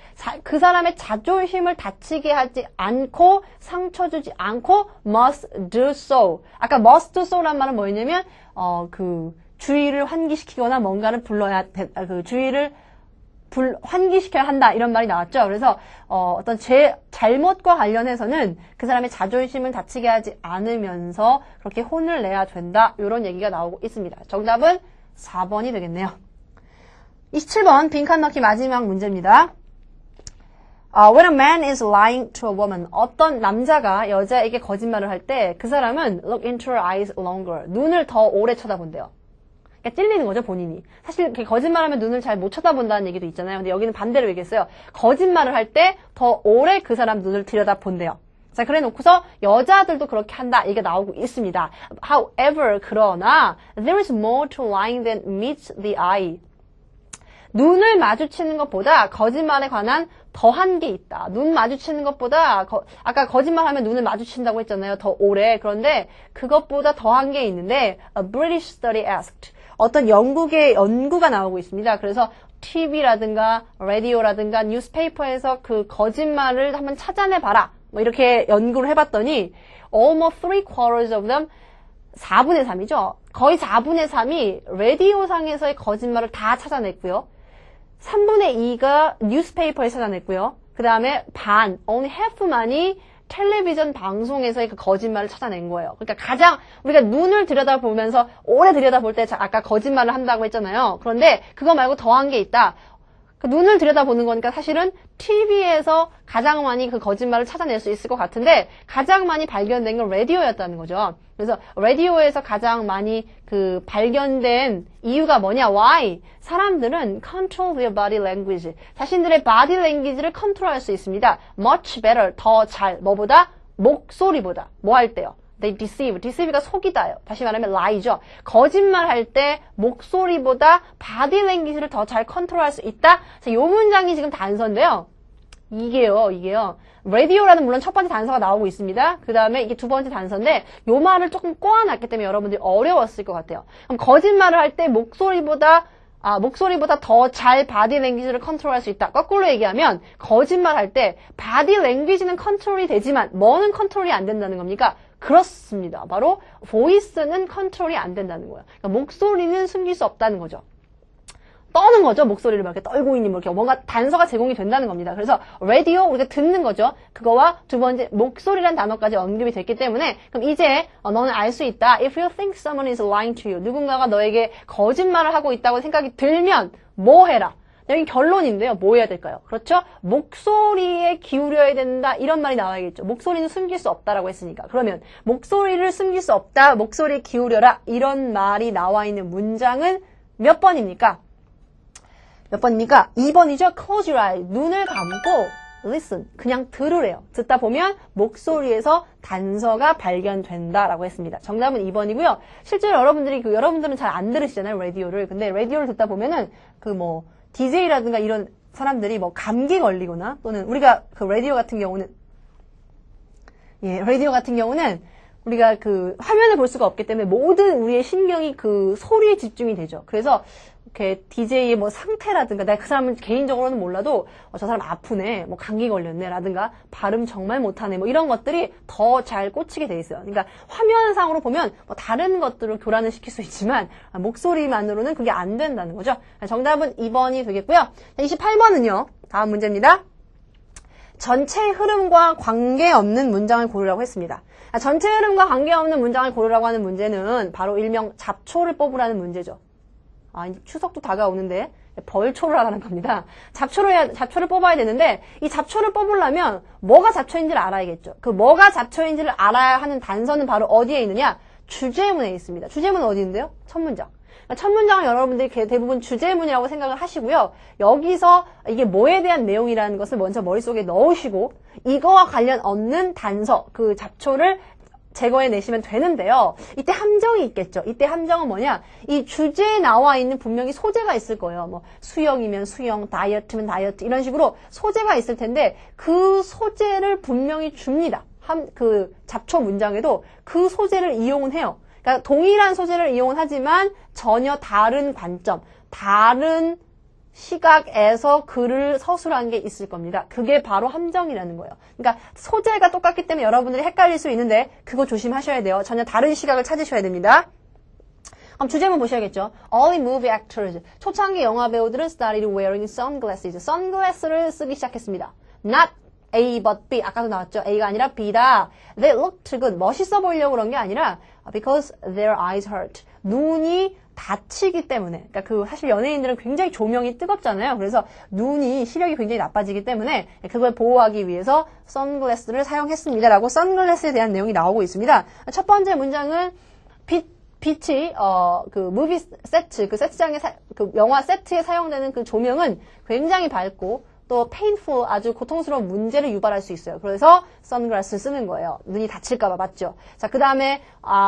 그 사람의 자존심을 다치게 하지 않고 상처 주지 않고 must do so. 아까 must do so란 말은 뭐였냐면 그 주의를 환기시키거나 뭔가를 불러야 그 주의를 환기시켜야 한다 이런 말이 나왔죠. 그래서 어떤 잘못과 관련해서는 그 사람의 자존심을 다치게 하지 않으면서 그렇게 혼을 내야 된다 이런 얘기가 나오고 있습니다. 정답은 4번이 되겠네요. 27번 빈칸 넣기 마지막 문제입니다. When a man is lying to a woman, 어떤 남자가 여자에게 거짓말을 할 때 그 사람은 look into her eyes longer, 눈을 더 오래 쳐다본대요. 그러니까 찔리는 거죠, 본인이. 사실 거짓말하면 눈을 잘 못 쳐다본다는 얘기도 있잖아요. 근데 여기는 반대로 얘기했어요. 거짓말을 할 때 더 오래 그 사람 눈을 들여다본대요. 자, 그래 놓고서 여자들도 그렇게 한다. 이게 나오고 있습니다. However, 그러나 there is more to lying than meets the eye. 눈을 마주치는 것보다 거짓말에 관한 더한 게 있다. 눈 마주치는 것보다 아까 거짓말하면 눈을 마주친다고 했잖아요. 더 오래. 그런데 그것보다 더한 게 있는데 a British study asked. 어떤 영국의 연구가 나오고 있습니다. 그래서 TV라든가 라디오라든가 뉴스페이퍼에서 그 거짓말을 한번 찾아내봐라. 뭐 이렇게 연구를 해봤더니 almost 3/4 of them 4분의 3이죠. 거의 4분의 3이 라디오상에서의 거짓말을 다 찾아냈고요. 3분의 2가 뉴스페이퍼에 찾아냈고요. 그 다음에 only half만이 텔레비전 방송에서의 그 거짓말을 찾아낸 거예요. 그러니까 가장 우리가 눈을 들여다보면서 오래 들여다볼 때 아까 거짓말을 한다고 했잖아요. 그런데 그거 말고 더한 게 있다. 그 눈을 들여다보는 거니까 사실은 TV에서 가장 많이 그 거짓말을 찾아낼 수 있을 것 같은데 가장 많이 발견된 건 라디오였다는 거죠. 그래서 라디오에서 가장 많이 그 발견된 이유가 뭐냐? Why? 사람들은 control their body language. 자신들의 body language를 컨트롤할 수 있습니다. Much better, 더 잘. 뭐보다? 목소리보다. 뭐 할 때요? They deceive. deceive가 속이다요. 다시 말하면 lie죠. 거짓말할 때 목소리보다 body language를 더 잘 컨트롤할 수 있다. 이 문장이 지금 단서인데요. 이게요. radio라는 물론 첫 번째 단서가 나오고 있습니다. 그 다음에 이게 두 번째 단서인데 요 말을 조금 꼬아놨기 때문에 여러분들이 어려웠을 것 같아요. 그럼 거짓말을 할 때 목소리보다 더 잘 바디 랭귀지를 컨트롤할 수 있다. 거꾸로 얘기하면 거짓말 할 때 바디 랭귀지는 컨트롤이 되지만 뭐는 컨트롤이 안 된다는 겁니까? 그렇습니다. 바로 보이스는 컨트롤이 안 된다는 거예요. 그러니까 목소리는 숨길 수 없다는 거죠. 떠는 거죠. 목소리를 막 이렇게 떨고 있니 뭐 이렇게 뭔가 단서가 제공이 된다는 겁니다. 그래서 라디오 우리가 듣는 거죠. 그거와 두 번째 목소리란 단어까지 언급이 됐기 때문에 그럼 이제 너는 알 수 있다. If you think someone is lying to you, 누군가가 너에게 거짓말을 하고 있다고 생각이 들면 뭐 해라. 여기 결론인데요. 뭐 해야 될까요? 그렇죠? 목소리에 기울여야 된다. 이런 말이 나와야겠죠. 목소리는 숨길 수 없다라고 했으니까. 그러면 목소리를 숨길 수 없다. 목소리에 기울여라. 이런 말이 나와 있는 문장은 몇 번입니까? 몇 번입니까? 2번이죠. Close your eyes. 눈을 감고 listen. 그냥 들으래요. 듣다 보면 목소리에서 단서가 발견된다라고 했습니다. 정답은 2번이고요. 실제로 여러분들은 잘 안 들으시잖아요. 라디오를. 근데 라디오를 듣다 보면은 DJ라든가 이런 사람들이 감기 걸리거나 또는 우리가 라디오 같은 경우는 우리가 화면을 볼 수가 없기 때문에 모든 우리의 신경이 소리에 집중이 되죠. 그래서 이렇게 DJ의 상태라든가 내가 그 사람은 개인적으로는 몰라도 저 사람 아프네, 감기 걸렸네 라든가 발음 정말 못하네 이런 것들이 더 잘 꽂히게 돼 있어요. 그러니까 화면상으로 보면 다른 것들을 교란을 시킬 수 있지만 목소리만으로는 그게 안 된다는 거죠. 정답은 2번이 되겠고요. 28번은요. 다음 문제입니다. 전체 흐름과 관계없는 문장을 고르라고 했습니다. 전체 흐름과 관계없는 문장을 고르라고 하는 문제는 바로 일명 잡초를 뽑으라는 문제죠. 이제 추석도 다가오는데 벌초를 하라는 겁니다. 잡초를 뽑아야 되는데 이 잡초를 뽑으려면 뭐가 잡초인지를 알아야겠죠. 그 뭐가 잡초인지를 알아야 하는 단서는 바로 어디에 있느냐? 주제문에 있습니다. 주제문은 어디 있는데요? 첫 문장. 첫 문장은 여러분들이 대부분 주제문이라고 생각을 하시고요. 여기서 이게 뭐에 대한 내용이라는 것을 먼저 머릿속에 넣으시고 이거와 관련 없는 단서, 그 잡초를 제거해내시면 되는데요. 이때 함정이 있겠죠. 이때 함정은 뭐냐? 이 주제에 나와 있는 분명히 소재가 있을 거예요. 수영이면 수영, 다이어트면 다이어트 이런 식으로 소재가 있을 텐데 그 소재를 분명히 줍니다. 그 잡초 문장에도 그 소재를 이용은 해요. 그러니까 동일한 소재를 이용은 하지만 전혀 다른 관점, 다른 시각에서 글을 서술한 게 있을 겁니다. 그게 바로 함정이라는 거예요. 그러니까 소재가 똑같기 때문에 여러분들이 헷갈릴 수 있는데 그거 조심하셔야 돼요. 전혀 다른 시각을 찾으셔야 됩니다. 그럼 주제문 보셔야겠죠. Early movie actors. 초창기 영화 배우들은 started wearing sunglasses. 선글라스를 쓰기 시작했습니다. Not A but B. 아까도 나왔죠. A가 아니라 B다. They looked good. 멋있어 보이려고 그런 게 아니라 because their eyes hurt. 눈이 다치기 때문에. 그러니까 사실 연예인들은 굉장히 조명이 뜨겁잖아요. 그래서 눈이 시력이 굉장히 나빠지기 때문에 그걸 보호하기 위해서 선글라스를 사용했습니다라고 선글라스에 대한 내용이 나오고 있습니다. 첫 번째 문장은 빛이 무비 세트, 그 세트장에 영화 세트에 사용되는 그 조명은 굉장히 밝고 또 painful, 아주 고통스러운 문제를 유발할 수 있어요. 그래서 선글라스를 쓰는 거예요. 눈이 다칠까봐, 맞죠? 자, 그 다음에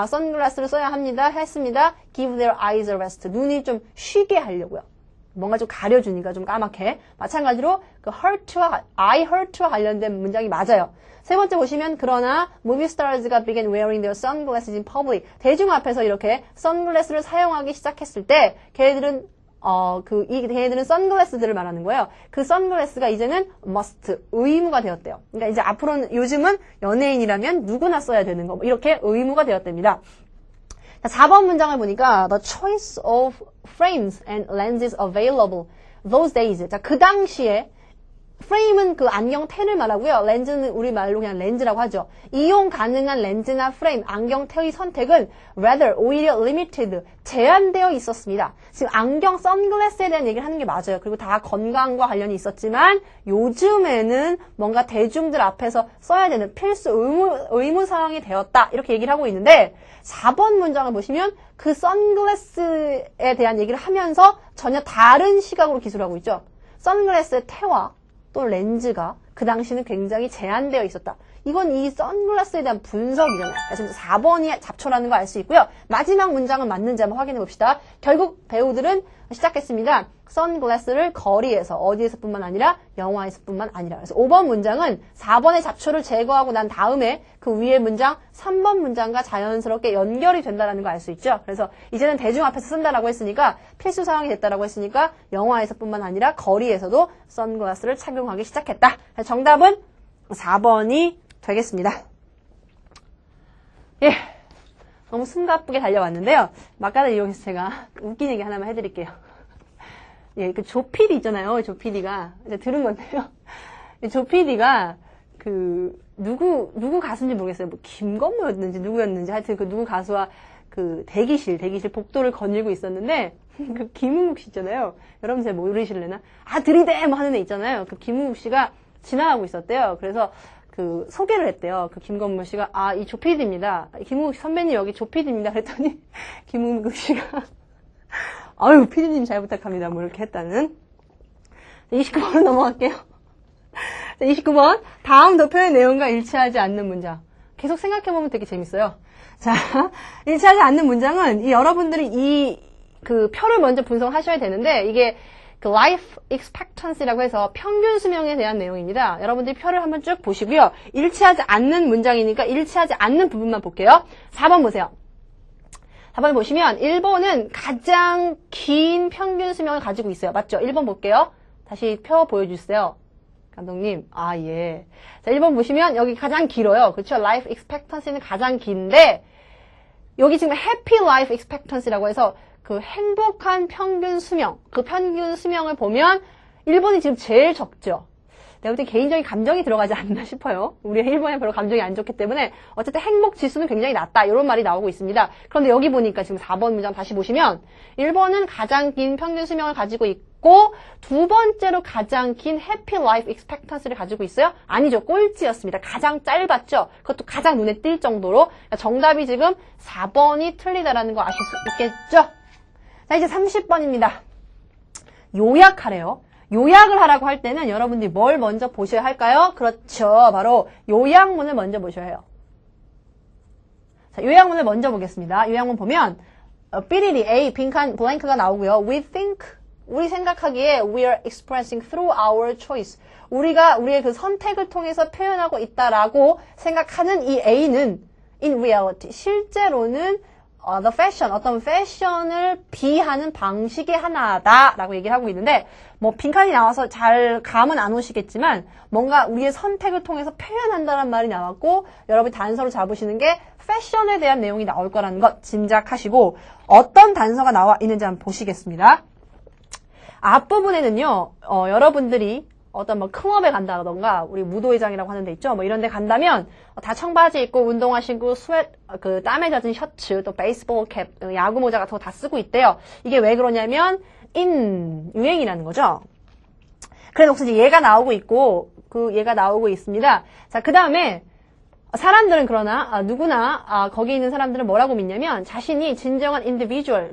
선글라스를 써야 합니다. 했습니다. Give their eyes a rest. 눈이 좀 쉬게 하려고요. 뭔가 좀 가려주니까 좀 까맣게. 마찬가지로 eye hurt와 관련된 문장이 맞아요. 세 번째 보시면 그러나 movie stars가 began wearing their sunglasses in public. 대중 앞에서 이렇게 선글라스를 사용하기 시작했을 때 걔네들은 걔네들은 선글라스들을 말하는 거예요. 그 선글라스가 이제는 must, 의무가 되었대요. 그러니까 이제 앞으로는 요즘은 연예인이라면 누구나 써야 되는 거, 이렇게 의무가 되었답니다. 자, 4번 문장을 보니까 the choice of frames and lenses available those days. 자, 그 당시에 프레임은 그 안경테를 말하고요. 렌즈는 우리말로 그냥 렌즈라고 하죠. 이용 가능한 렌즈나 프레임, 안경테의 선택은 rather, 오히려 limited, 제한되어 있었습니다. 지금 안경, 선글라스에 대한 얘기를 하는 게 맞아요. 그리고 다 건강과 관련이 있었지만 요즘에는 뭔가 대중들 앞에서 써야 되는 필수 의무 사항이 되었다. 이렇게 얘기를 하고 있는데 4번 문장을 보시면 그 선글라스에 대한 얘기를 하면서 전혀 다른 시각으로 기술하고 있죠. 선글라스의 태와 또 렌즈가 그 당시는 굉장히 제한되어 있었다. 이건 이 선글라스에 대한 분석이잖아요. 그래서 4번이 잡초라는 거 알 수 있고요. 마지막 문장은 맞는지 한번 확인해 봅시다. 결국 배우들은 시작했습니다. 선글라스를 거리에서, 어디에서 뿐만 아니라 영화에서 뿐만 아니라. 그래서 5번 문장은 4번의 잡초를 제거하고 난 다음에 그 위의 문장 3번 문장과 자연스럽게 연결이 된다는 거 알 수 있죠. 그래서 이제는 대중 앞에서 쓴다라고 했으니까, 필수 상황이 됐다라고 했으니까 영화에서 뿐만 아니라 거리에서도 선글라스를 착용하기 시작했다. 정답은 4번이 되겠습니다. 예. 너무 숨가쁘게 달려왔는데요. 막간을 이용해서 제가 웃긴 얘기 하나만 해드릴게요. 예, 그 조피디 있잖아요. 조피디가 이제 들은 건데요. 조피디가 누구 가수인지 모르겠어요. 뭐 김건모였는지 누구였는지 하여튼 그 누구 가수와 그 대기실 복도를 거닐고 있었는데 그 김은국 씨 있잖아요. 여러분 잘 모르실래나? 아 들이대 뭐 하는 애 있잖아요. 그 김은국 씨가 지나가고 있었대요. 그래서 그 소개를 했대요. 그 김건모 씨가 아 이 조피디입니다. 김은국 선배님 여기 조피디입니다. 그랬더니 김은국 씨가 아유 피디님 잘 부탁합니다. 뭐 이렇게 했다는. 29번으로 넘어갈게요. 29번 다음 도표의 내용과 일치하지 않는 문장. 계속 생각해보면 되게 재밌어요. 자, 일치하지 않는 문장은 여러분들이 그 표를 먼저 분석하셔야 되는데 이게 그 life expectancy라고 해서 평균 수명에 대한 내용입니다. 여러분들이 표를 한번 쭉 보시고요. 일치하지 않는 문장이니까 일치하지 않는 부분만 볼게요. 4번 보세요. 4번 보시면 1번은 가장 긴 평균 수명을 가지고 있어요. 맞죠? 1번 볼게요. 다시 표 보여주세요. 감독님. 아, 예. 자, 1번 보시면 여기 가장 길어요. 그렇죠? life expectancy는 가장 긴데 여기 지금 happy life expectancy라고 해서 그 행복한 평균 수명, 그 평균 수명을 보면 1번이 지금 제일 적죠. 내가 볼 때 개인적인 감정이 들어가지 않나 싶어요. 우리 1번에 별로 감정이 안 좋기 때문에 어쨌든 행복 지수는 굉장히 낮다. 이런 말이 나오고 있습니다. 그런데 여기 보니까 지금 4번 문장 다시 보시면 1번은 가장 긴 평균 수명을 가지고 있고 두 번째로 가장 긴 happy life expectancy를 가지고 있어요? 아니죠. 꼴찌였습니다. 가장 짧았죠. 그것도 가장 눈에 띌 정도로. 그러니까 정답이 지금 4번이 틀리다라는 거 아실 수 있겠죠? 자, 이제 30번입니다. 요약하래요. 요약을 하라고 할 때는 여러분들이 뭘 먼저 보셔야 할까요? 그렇죠. 바로 요약문을 먼저 보셔야 해요. 자, 요약문을 먼저 보겠습니다. 요약문 보면 삐리리 A 빈칸 블랭크가 나오고요. We think 우리 생각하기에 we are expressing through our choice. 우리가 우리의 그 선택을 통해서 표현하고 있다라고 생각하는 이 A는 in reality 실제로는 the fashion, 어떤 패션을 비하는 방식의 하나다라고 얘기를 하고 있는데 뭐 빈칸이 나와서 잘 감은 안 오시겠지만 뭔가 우리의 선택을 통해서 표현한다는 말이 나왔고 여러분이 단서로 잡으시는 게 패션에 대한 내용이 나올 거라는 것 짐작하시고 어떤 단서가 나와 있는지 한번 보시겠습니다. 앞부분에는요, 여러분들이 어떤 뭐 클럽에 간다던가 우리 무도회장이라고 하는 데 있죠. 뭐 이런 데 간다면 다 청바지 입고 운동화 신고 스웨트 그 땀에 젖은 셔츠 또 베이스볼 캡 야구 모자 같은 거 다 쓰고 있대요. 이게 왜 그러냐면 유행이라는 거죠. 그래서 이제 얘가 나오고 있고 얘가 나오고 있습니다. 자, 그다음에 사람들은 그러나 누구나 거기 있는 사람들은 뭐라고 믿냐면 자신이 진정한 individual,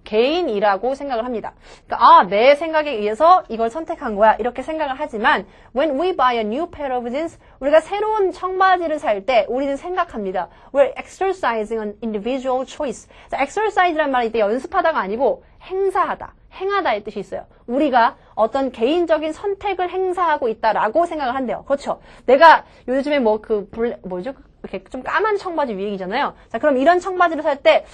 개인이라고 생각을 합니다. 그러니까 내 생각에 의해서 이걸 선택한 거야 이렇게 생각을 하지만 when we buy a new pair of jeans 우리가 새로운 청바지를 살 때 우리는 생각합니다. We're exercising an individual choice. 자, exercise란 말이 이때 연습하다가 아니고 행사하다. 행하다의 뜻이 있어요. 우리가 어떤 개인적인 선택을 행사하고 있다라고 생각을 한대요. 그렇죠. 내가 요즘에 이렇게 좀 까만 청바지 유행이잖아요. 자, 그럼 이런 청바지를 살 때,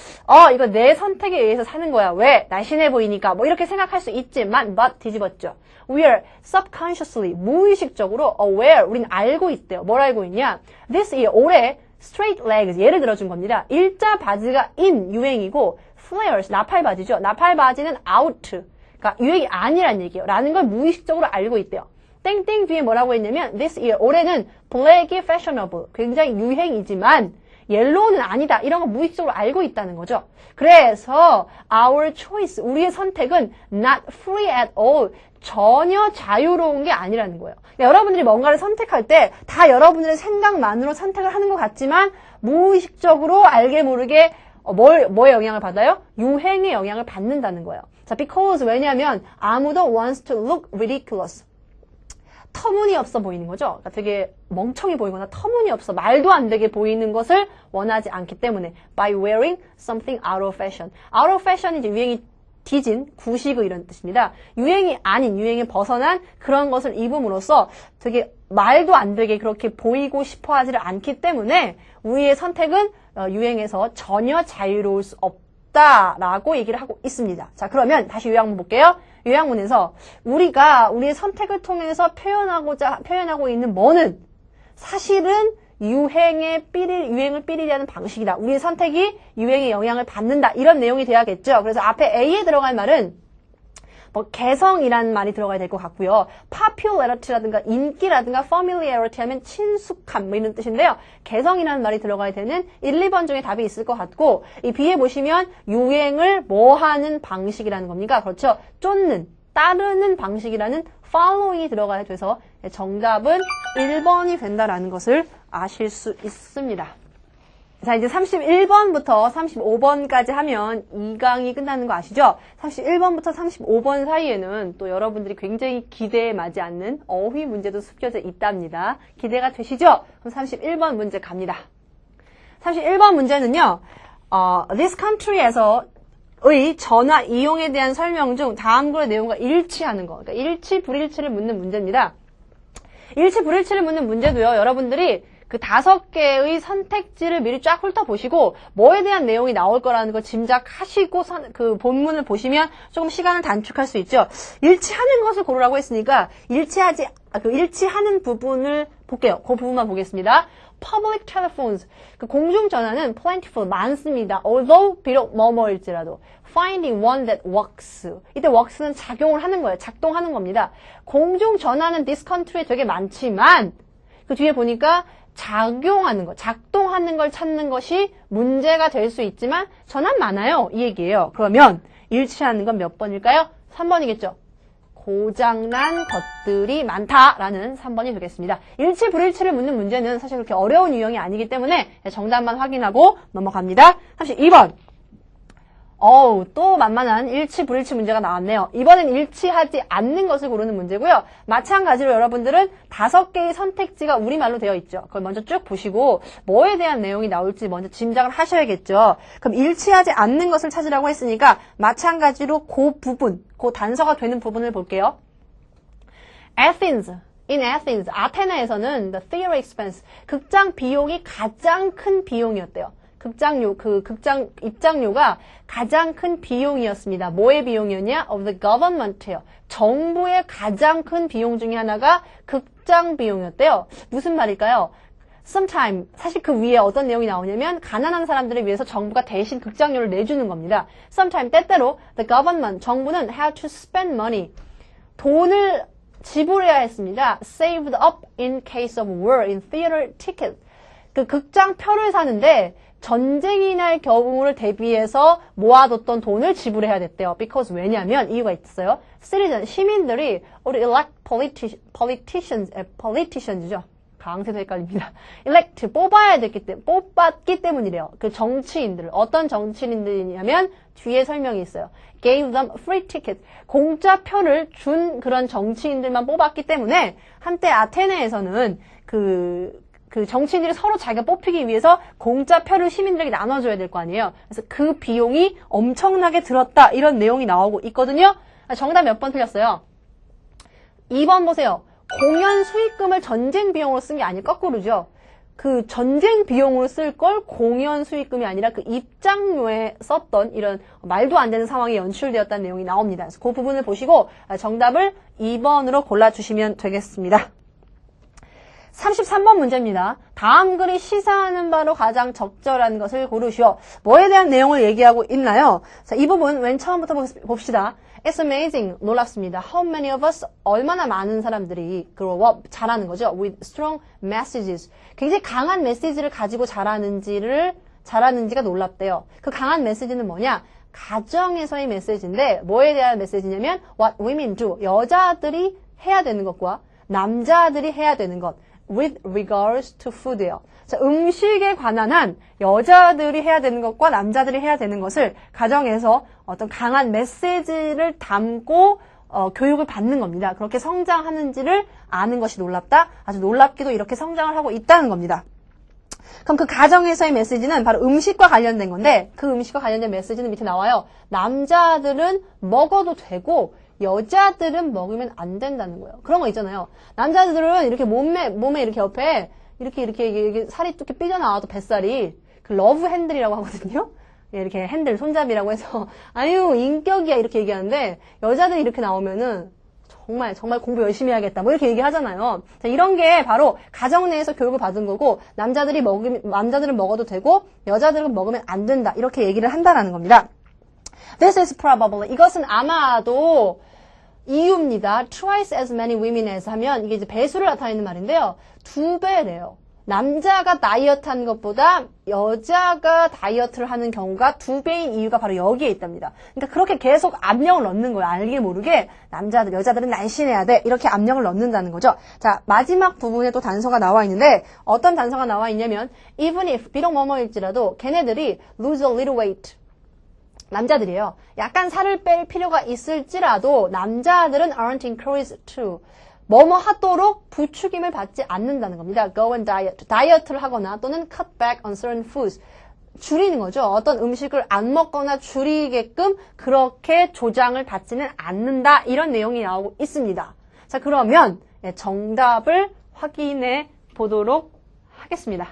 이거 내 선택에 의해서 사는 거야. 왜? 날씬해 보이니까. 뭐 이렇게 생각할 수 있지만, but 뒤집었죠. We are subconsciously, 무의식적으로 aware, 우린 알고 있대요. 뭘 알고 있냐? This year, 올해, straight legs, 예를 들어준 겁니다. 일자 바지가 in, 유행이고, flares, 나팔바지죠. 나팔바지는 out, 그러니까 유행이 아니란 얘기예요. 라는 걸 무의식적으로 알고 있대요. 땡땡 뒤에 뭐라고 했냐면 this year, 올해는 black이 fashionable, 굉장히 유행이지만 옐로우는 아니다. 이런 거 무의식적으로 알고 있다는 거죠. 그래서 our choice, 우리의 선택은 not free at all, 전혀 자유로운 게 아니라는 거예요. 그러니까 여러분들이 뭔가를 선택할 때 다 여러분들의 생각만으로 선택을 하는 것 같지만 무의식적으로 알게 모르게 뭐의 영향을 받아요? 유행의 영향을 받는다는 거예요. 자, because 왜냐하면 아무도 wants to look ridiculous. 터무니없어 보이는 거죠. 그러니까 되게 멍청해 보이거나 터무니없어, 말도 안 되게 보이는 것을 원하지 않기 때문에 by wearing something out of fashion. out of fashion이 이제 유행이 뒤진, 구시그 이런 뜻입니다. 유행이 아닌, 유행에 벗어난 그런 것을 입음으로써 되게 말도 안 되게 그렇게 보이고 싶어 하지를 않기 때문에 우리의 선택은 유행에서 전혀 자유로울 수 없다라고 얘기를 하고 있습니다. 자, 그러면 다시 요약문 볼게요. 요약문에서 우리가 우리의 선택을 통해서 표현하고 있는 뭐는 사실은 유행을 삐리리 하는 방식이다. 우리의 선택이 유행의 영향을 받는다. 이런 내용이 돼야겠죠. 그래서 앞에 A에 들어갈 말은 뭐 개성이라는 말이 들어가야 될 것 같고요. popularity라든가 인기라든가 familiarity 하면 친숙함 뭐 이런 뜻인데요. 개성이라는 말이 들어가야 되는 1, 2번 중에 답이 있을 것 같고 이 B에 보시면 유행을 뭐 하는 방식이라는 겁니까? 그렇죠. 쫓는, 따르는 방식이라는 following이 들어가야 돼서 정답은 1번이 된다라는 것을 아실 수 있습니다. 자, 이제 31번부터 35번까지 하면 2강이 끝나는 거 아시죠? 31번부터 35번 사이에는 또 여러분들이 굉장히 기대에 맞지 않는 어휘 문제도 숨겨져 있답니다. 기대가 되시죠? 그럼 31번 문제 갑니다. 31번 문제는요, this country에서 의 전화 이용에 대한 설명 중 다음 글의 내용과 일치하는 거. 그러니까 일치, 불일치를 묻는 문제입니다. 일치, 불일치를 묻는 문제도요, 여러분들이 그 5개의 선택지를 미리 쫙 훑어보시고 뭐에 대한 내용이 나올 거라는 걸 짐작하시고 그 본문을 보시면 조금 시간을 단축할 수 있죠. 일치하는 것을 고르라고 했으니까 일치하는 부분을 볼게요. 그 부분만 보겠습니다. Public telephones, 그 공중전화는 plentiful, 많습니다. Although, 비록 뭐뭐일지라도. Finding one that works. 이때 works는 작용을 하는 거예요. 작동하는 겁니다. 공중전화는 this country에 되게 많지만 그 뒤에 보니까 작용하는 것, 작동하는 걸 찾는 것이 문제가 될 수 있지만 전화는 많아요. 이 얘기예요. 그러면 일치하는 건 몇 번일까요? 3번이겠죠. 고장난 것들이 많다라는 3번이 되겠습니다. 일치, 불일치를 묻는 문제는 사실 그렇게 어려운 유형이 아니기 때문에 정답만 확인하고 넘어갑니다. 32번. 또 만만한 일치, 불일치 문제가 나왔네요. 이번엔 일치하지 않는 것을 고르는 문제고요. 마찬가지로 여러분들은 5개의 선택지가 우리말로 되어 있죠. 그걸 먼저 쭉 보시고 뭐에 대한 내용이 나올지 먼저 짐작을 하셔야겠죠. 그럼 일치하지 않는 것을 찾으라고 했으니까 마찬가지로 그 부분, 그 단서가 되는 부분을 볼게요. In Athens, 아테네에서는 the theater expense, 극장 비용이 가장 큰 비용이었대요. 극장 입장료가 가장 큰 비용이었습니다. 뭐의 비용이었냐? Of the government예요. 정부의 가장 큰 비용 중에 하나가 극장 비용이었대요. 무슨 말일까요? Sometime, 사실 그 위에 어떤 내용이 나오냐면 가난한 사람들을 위해서 정부가 대신 극장료를 내주는 겁니다. Sometime, 때때로 the government, 정부는 had to spend money, 돈을 지불해야 했습니다. Saved up in case of war in theater ticket. 그 극장 표를 사는데 전쟁이 날 경우를 대비해서 모아뒀던 돈을 지불해야 됐대요. Because 왜냐면 이유가 있어요. citizen, 시민들이 우리 elect politicians죠. 강세도 헷갈립니다. elect, 뽑았기 때문이래요. 그 정치인들, 어떤 정치인들이냐면 뒤에 설명이 있어요. gave them free ticket, 공짜 표를 준 그런 정치인들만 뽑았기 때문에 한때 아테네에서는 그 정치인들이 서로 자기가 뽑히기 위해서 공짜 표를 시민들에게 나눠줘야 될 거 아니에요. 그래서 그 비용이 엄청나게 들었다. 이런 내용이 나오고 있거든요. 정답 몇 번 틀렸어요? 2번 보세요. 공연 수익금을 전쟁 비용으로 쓴 게 아니라 거꾸로죠. 그 전쟁 비용으로 쓸 걸 공연 수익금이 아니라 그 입장료에 썼던 이런 말도 안 되는 상황이 연출되었다는 내용이 나옵니다. 그래서 그 부분을 보시고 정답을 2번으로 골라주시면 되겠습니다. 33번 문제입니다. 다음 글이 시사하는 바로 가장 적절한 것을 고르시오. 뭐에 대한 내용을 얘기하고 있나요? 자, 이 부분 맨 처음부터 봅시다. It's amazing. 놀랍습니다. How many of us, 얼마나 많은 사람들이 grow up, 자라는 거죠. With strong messages. 굉장히 강한 메시지를 가지고 자라는지가 놀랍대요. 그 강한 메시지는 뭐냐? 가정에서의 메시지인데 뭐에 대한 메시지냐면 what women do. 여자들이 해야 되는 것과 남자들이 해야 되는 것. with regards to food예요. 자, 음식에 관한 한 여자들이 해야 되는 것과 남자들이 해야 되는 것을 가정에서 어떤 강한 메시지를 담고 교육을 받는 겁니다. 그렇게 성장하는지를 아는 것이 놀랍다. 아주 놀랍게도 이렇게 성장을 하고 있다는 겁니다. 그럼 그 가정에서의 메시지는 바로 음식과 관련된 건데 그 음식과 관련된 메시지는 밑에 나와요. 남자들은 먹어도 되고 여자들은 먹으면 안 된다는 거예요. 그런 거 있잖아요. 남자들은 이렇게 몸에 이렇게 옆에 이렇게 살이 뚝게 삐져나와도 뱃살이 그 러브 핸들이라고 하거든요. 이렇게 핸들 손잡이라고 해서 아유 인격이야 이렇게 얘기하는데 여자들이 이렇게 나오면은 정말 공부 열심히 해야겠다 뭐 이렇게 얘기하잖아요. 자, 이런 게 바로 가정 내에서 교육을 받은 거고 남자들은 먹어도 되고 여자들은 먹으면 안 된다 이렇게 얘기를 한다라는 겁니다. This is probably 이것은 아마도 이유입니다. Twice as many women as 하면 이게 이제 배수를 나타내는 말인데요. 2배래요. 남자가 다이어트 하는 것보다 여자가 다이어트를 하는 경우가 2배인 이유가 바로 여기에 있답니다. 그러니까 그렇게 계속 압력을 넣는 거예요. 알게 모르게 여자들은 날씬해야 돼. 이렇게 압력을 넣는다는 거죠. 자, 마지막 부분에 또 단서가 나와 있는데 어떤 단서가 나와 있냐면 even if 비록 뭐뭐일지라도 걔네들이 lose a little weight 남자들이에요. 약간 살을 뺄 필요가 있을지라도 남자들은 aren't encouraged to 뭐뭐 하도록 부추김을 받지 않는다는 겁니다. Go and diet. 다이어트를 하거나 또는 cut back on certain foods. 줄이는 거죠. 어떤 음식을 안 먹거나 줄이게끔 그렇게 조장을 받지는 않는다. 이런 내용이 나오고 있습니다. 자, 그러면 정답을 확인해 보도록 하겠습니다.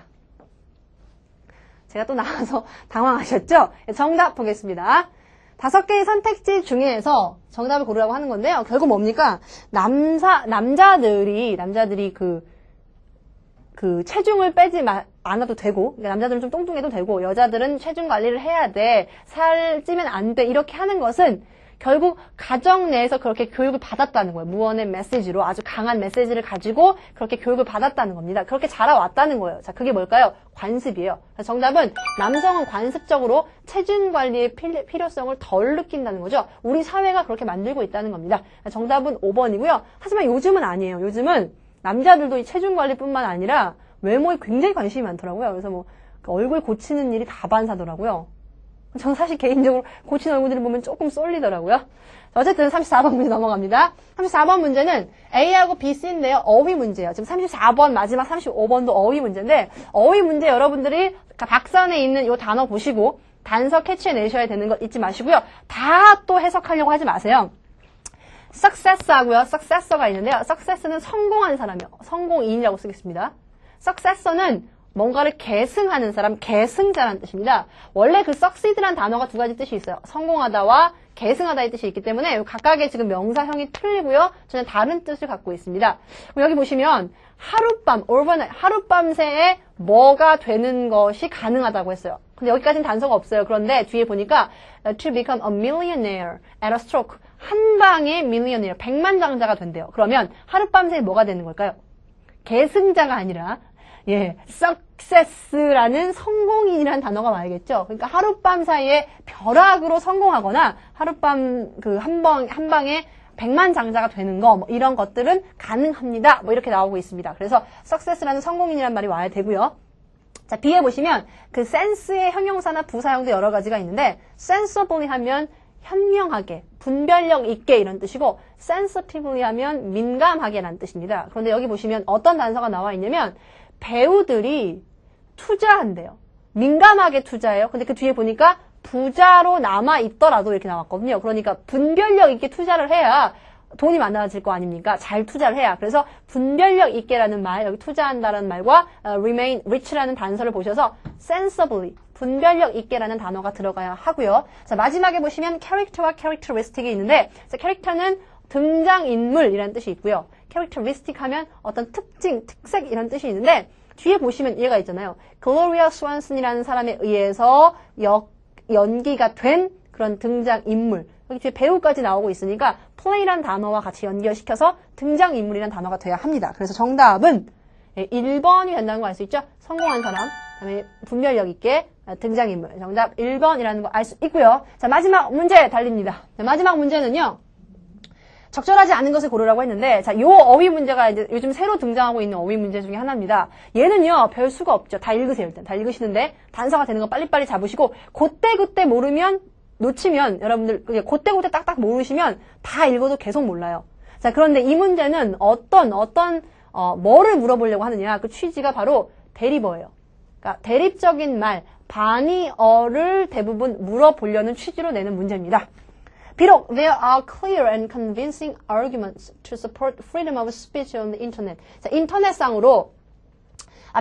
제가 또 나와서 당황하셨죠? 정답 보겠습니다. 5개의 선택지 중에서 정답을 고르라고 하는 건데요. 결국 뭡니까? 남자들이 그 체중을 빼지 않아도 되고, 그러니까 남자들은 좀 뚱뚱해도 되고, 여자들은 체중 관리를 해야 돼, 살 찌면 안 돼, 이렇게 하는 것은 결국 가정 내에서 그렇게 교육을 받았다는 거예요. 무언의 메시지로 아주 강한 메시지를 가지고 그렇게 교육을 받았다는 겁니다. 그렇게 자라왔다는 거예요. 자, 그게 뭘까요? 관습이에요. 정답은 남성은 관습적으로 체중 관리의 필요성을 덜 느낀다는 거죠. 우리 사회가 그렇게 만들고 있다는 겁니다. 정답은 5번이고요. 하지만 요즘은 아니에요. 요즘은 남자들도 이 체중 관리뿐만 아니라 외모에 굉장히 관심이 많더라고요. 그래서 뭐 얼굴 고치는 일이 다반사더라고요. 저는 사실 개인적으로 고친 얼굴들을 보면 조금 쏠리더라고요. 어쨌든 34번 문제 넘어갑니다. 34번 문제는 A하고 B, C인데요. 어휘 문제예요. 지금 34번 마지막 35번도 어휘 문제인데 어휘 문제 여러분들이 박산에 있는 이 단어 보시고 단서 캐치해내셔야 되는 거 잊지 마시고요. 다 또 해석하려고 하지 마세요. success하고요. successor가 있는데요. success는 성공한 사람이요. 성공인이라고 쓰겠습니다. successor는 뭔가를 계승하는 사람, 계승자라는 뜻입니다. 원래 그 succeed라는 단어가 2가지 뜻이 있어요. 성공하다와 계승하다의 뜻이 있기 때문에 각각의 지금 명사형이 틀리고요. 전혀 다른 뜻을 갖고 있습니다. 여기 보시면 하룻밤, overnight, 하룻밤 새에 뭐가 되는 것이 가능하다고 했어요. 근데 여기까지는 단서가 없어요. 그런데 뒤에 보니까 to become a millionaire at a stroke. 한 방에 millionaire, 백만장자가 된대요. 그러면 하룻밤 새에 뭐가 되는 걸까요? 계승자가 아니라 success라는 성공인이라는 단어가 와야겠죠. 그러니까 하룻밤 사이에 벼락으로 성공하거나 하룻밤 한 방에 백만장자가 되는 거, 뭐 이런 것들은 가능합니다. 뭐 이렇게 나오고 있습니다. 그래서 success라는 성공인이라는 말이 와야 되고요. 자, B에 보시면 그 sense의 형용사나 부사형도 여러 가지가 있는데 sensibly 하면 현명하게, 분별력 있게 이런 뜻이고 sensitively 하면 민감하게라는 뜻입니다. 그런데 여기 보시면 어떤 단서가 나와 있냐면 배우들이 투자한대요. 민감하게 투자해요. 근데 그 뒤에 보니까 부자로 남아있더라도 이렇게 나왔거든요. 그러니까 분별력 있게 투자를 해야 돈이 많아질 거 아닙니까? 잘 투자를 해야. 그래서 분별력 있게라는 말, 여기 투자한다라는 말과 remain rich라는 단서를 보셔서 sensibly, 분별력 있게라는 단어가 들어가야 하고요. 자, 마지막에 보시면 character와 characteristic이 있는데 character는 등장인물이라는 뜻이 있고요. characteristic 하면 어떤 특징, 특색 이런 뜻이 있는데 뒤에 보시면 얘가 있잖아요. 글로리아 스완슨이라는 사람에 의해서 연기가 된 그런 등장인물. 여기 뒤에 배우까지 나오고 있으니까 play라는 단어와 같이 연결시켜서 등장인물이라는 단어가 돼야 합니다. 그래서 정답은 1번이 된다는 거 알 수 있죠? 성공한 사람, 그다음에 분별력 있게 등장인물. 정답 1번이라는 거 알 수 있고요. 자, 마지막 문제 달립니다. 자, 마지막 문제는요. 적절하지 않은 것을 고르라고 했는데, 자, 요 어휘 문제가 이제 요즘 새로 등장하고 있는 어휘 문제 중에 하나입니다. 얘는요, 별 수가 없죠. 다 읽으세요, 일단. 다 읽으시는데, 단서가 되는 거 빨리빨리 잡으시고, 그때 모르면 놓치면 여러분들 그때그때 딱딱 모르시면 다 읽어도 계속 몰라요. 자, 그런데 이 문제는 뭐를 물어보려고 하느냐. 그 취지가 바로 대리어예요. 그러니까 대립적인 말, 반의어를 대부분 물어보려는 취지로 내는 문제입니다. 비록 there are clear and convincing arguments to support freedom of speech on the internet. 자, 인터넷상으로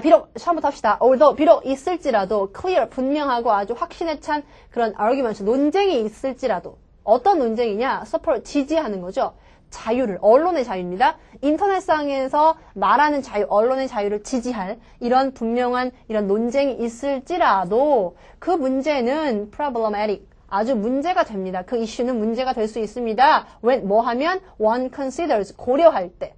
비록 처음부터 합시다. 비록 있을지라도 clear, 분명하고 아주 확신에 찬 그런 arguments, 논쟁이 있을지라도 어떤 논쟁이냐? support, 지지하는 거죠. 자유를, 언론의 자유입니다. 인터넷상에서 말하는 자유, 언론의 자유를 지지할 이런 분명한 이런 논쟁이 있을지라도 그 문제는 problematic, 아주 문제가 됩니다. 그 이슈는 문제가 될 수 있습니다. when 뭐 하면 one considers, 고려할 때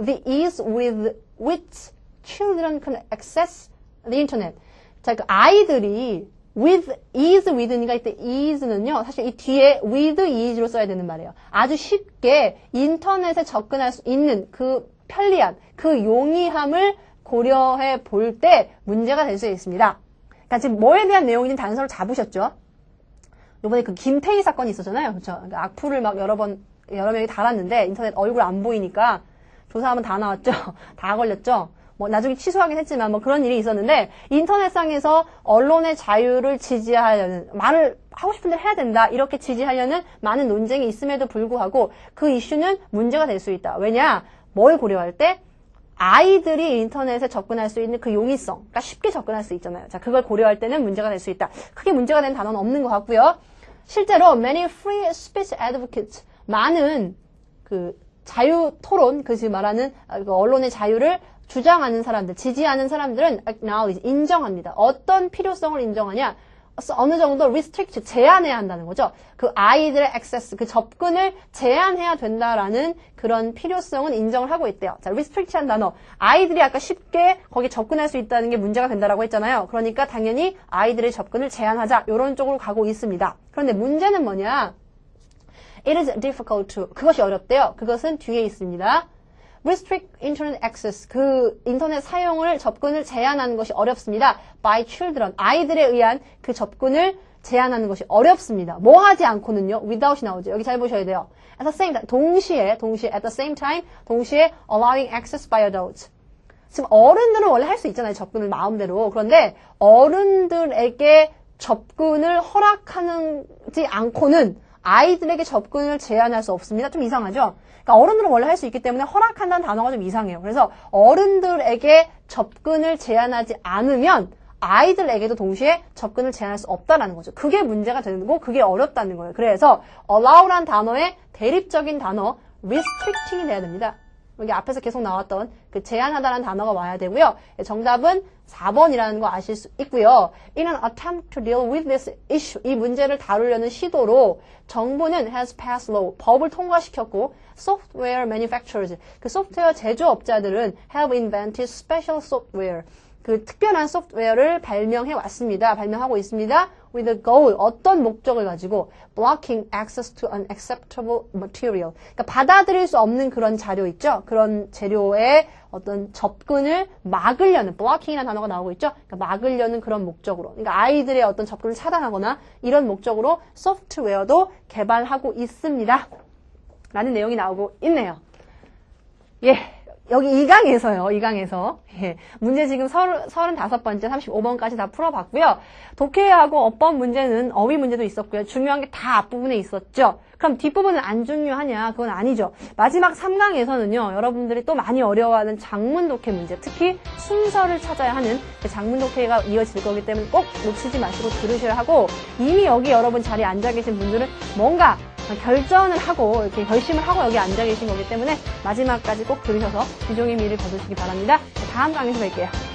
the ease with which children can access the internet. 자, 그 아이들이 with, ease with니까 이때 ease는요, 사실 이 뒤에 with ease로 써야 되는 말이에요. 아주 쉽게 인터넷에 접근할 수 있는 그 편리함, 그 용이함을 고려해 볼 때 문제가 될 수 있습니다. 그러니까 지금 뭐에 대한 내용인지 단서를 잡으셨죠? 요번에 그 김태희 사건이 있었잖아요. 그렇죠? 그러니까 악플을 막 여러 명이 달았는데 인터넷 얼굴 안 보이니까 조사하면 다 나왔죠? 다 걸렸죠? 뭐 나중에 취소하긴 했지만 뭐 그런 일이 있었는데 인터넷상에서 언론의 자유를 지지하려는, 말을 하고 싶은 대로 해야 된다 이렇게 지지하려는 많은 논쟁이 있음에도 불구하고 그 이슈는 문제가 될 수 있다. 왜냐? 뭘 고려할 때? 아이들이 인터넷에 접근할 수 있는 그 용이성, 그러니까 쉽게 접근할 수 있잖아요. 자, 그걸 고려할 때는 문제가 될 수 있다. 크게 문제가 되는 단어는 없는 것 같고요. 실제로 many free speech advocates, 많은 그 자유 토론, 그 지금 말하는 언론의 자유를 주장하는 사람들, 지지하는 사람들은 acknowledge, 인정합니다. 어떤 필요성을 인정하냐? 어느 정도 restrict, 제한해야 한다는 거죠. 그 아이들의 access, 그 접근을 제한해야 된다라는 그런 필요성은 인정을 하고 있대요. 자, restrict한 단어. 아이들이 아까 쉽게 거기에 접근할 수 있다는 게 문제가 된다라고 했잖아요. 그러니까 당연히 아이들의 접근을 제한하자. 이런 쪽으로 가고 있습니다. 그런데 문제는 뭐냐? It is difficult to, 그것이 어렵대요. 그것은 뒤에 있습니다. restrict internet access, 그 인터넷 사용을, 접근을 제한하는 것이 어렵습니다. by children, 아이들에 의한 그 접근을 제한하는 것이 어렵습니다. 뭐 하지 않고는요? without이 나오죠. 여기 잘 보셔야 돼요. at the same time, 동시에 at the same time, 동시에 allowing access by adults. 지금 어른들은 원래 할 수 있잖아요. 접근을 마음대로. 그런데 어른들에게 접근을 허락하지 않고는 아이들에게 접근을 제한할 수 없습니다. 좀 이상하죠? 그러니까 어른들은 원래 할 수 있기 때문에 허락한다는 단어가 좀 이상해요. 그래서 어른들에게 접근을 제한하지 않으면 아이들에게도 동시에 접근을 제한할 수 없다는 거죠. 그게 문제가 되는 거고 그게 어렵다는 거예요. 그래서 allow란 단어의 대립적인 단어 restricting이 돼야 됩니다. 여기 앞에서 계속 나왔던 그 제한하다라는 단어가 와야 되고요. 정답은 4번이라는 거 아실 수 있고요. In an attempt to deal with this issue, 이 문제를 다루려는 시도로 정부는 has passed law, 법을 통과시켰고 software manufacturers, 그 소프트웨어 제조업자들은 have invented special software, 그 특별한 소프트웨어를 발명하고 있습니다. with a goal, 어떤 목적을 가지고 blocking access to unacceptable material, 그러니까 받아들일 수 없는 그런 자료 있죠? 그런 재료의 어떤 접근을 막으려는, blocking이라는 단어가 나오고 있죠? 그러니까 막으려는 그런 목적으로, 그러니까 아이들의 어떤 접근을 차단하거나 이런 목적으로 소프트웨어도 개발하고 있습니다. 라는 내용이 나오고 있네요. 예. 여기 2강에서 예, 문제 지금 35번째, 35번까지 다 풀어봤고요. 독해하고 어법 문제는 어휘 문제도 있었고요. 중요한 게 다 앞부분에 있었죠. 그럼 뒷부분은 안 중요하냐? 그건 아니죠. 마지막 3강에서는요. 여러분들이 또 많이 어려워하는 장문 독해 문제, 특히 순서를 찾아야 하는 장문 독해가 이어질 거기 때문에 꼭 놓치지 마시고 들으셔야 하고, 이미 여기 여러분 자리에 앉아 계신 분들은 뭔가 결정을 하고 이렇게 결심을 하고 여기 앉아 계신 거기 때문에 마지막까지 꼭 들으셔서 비종의 미를 거두시기 바랍니다. 다음 강에서 뵐게요.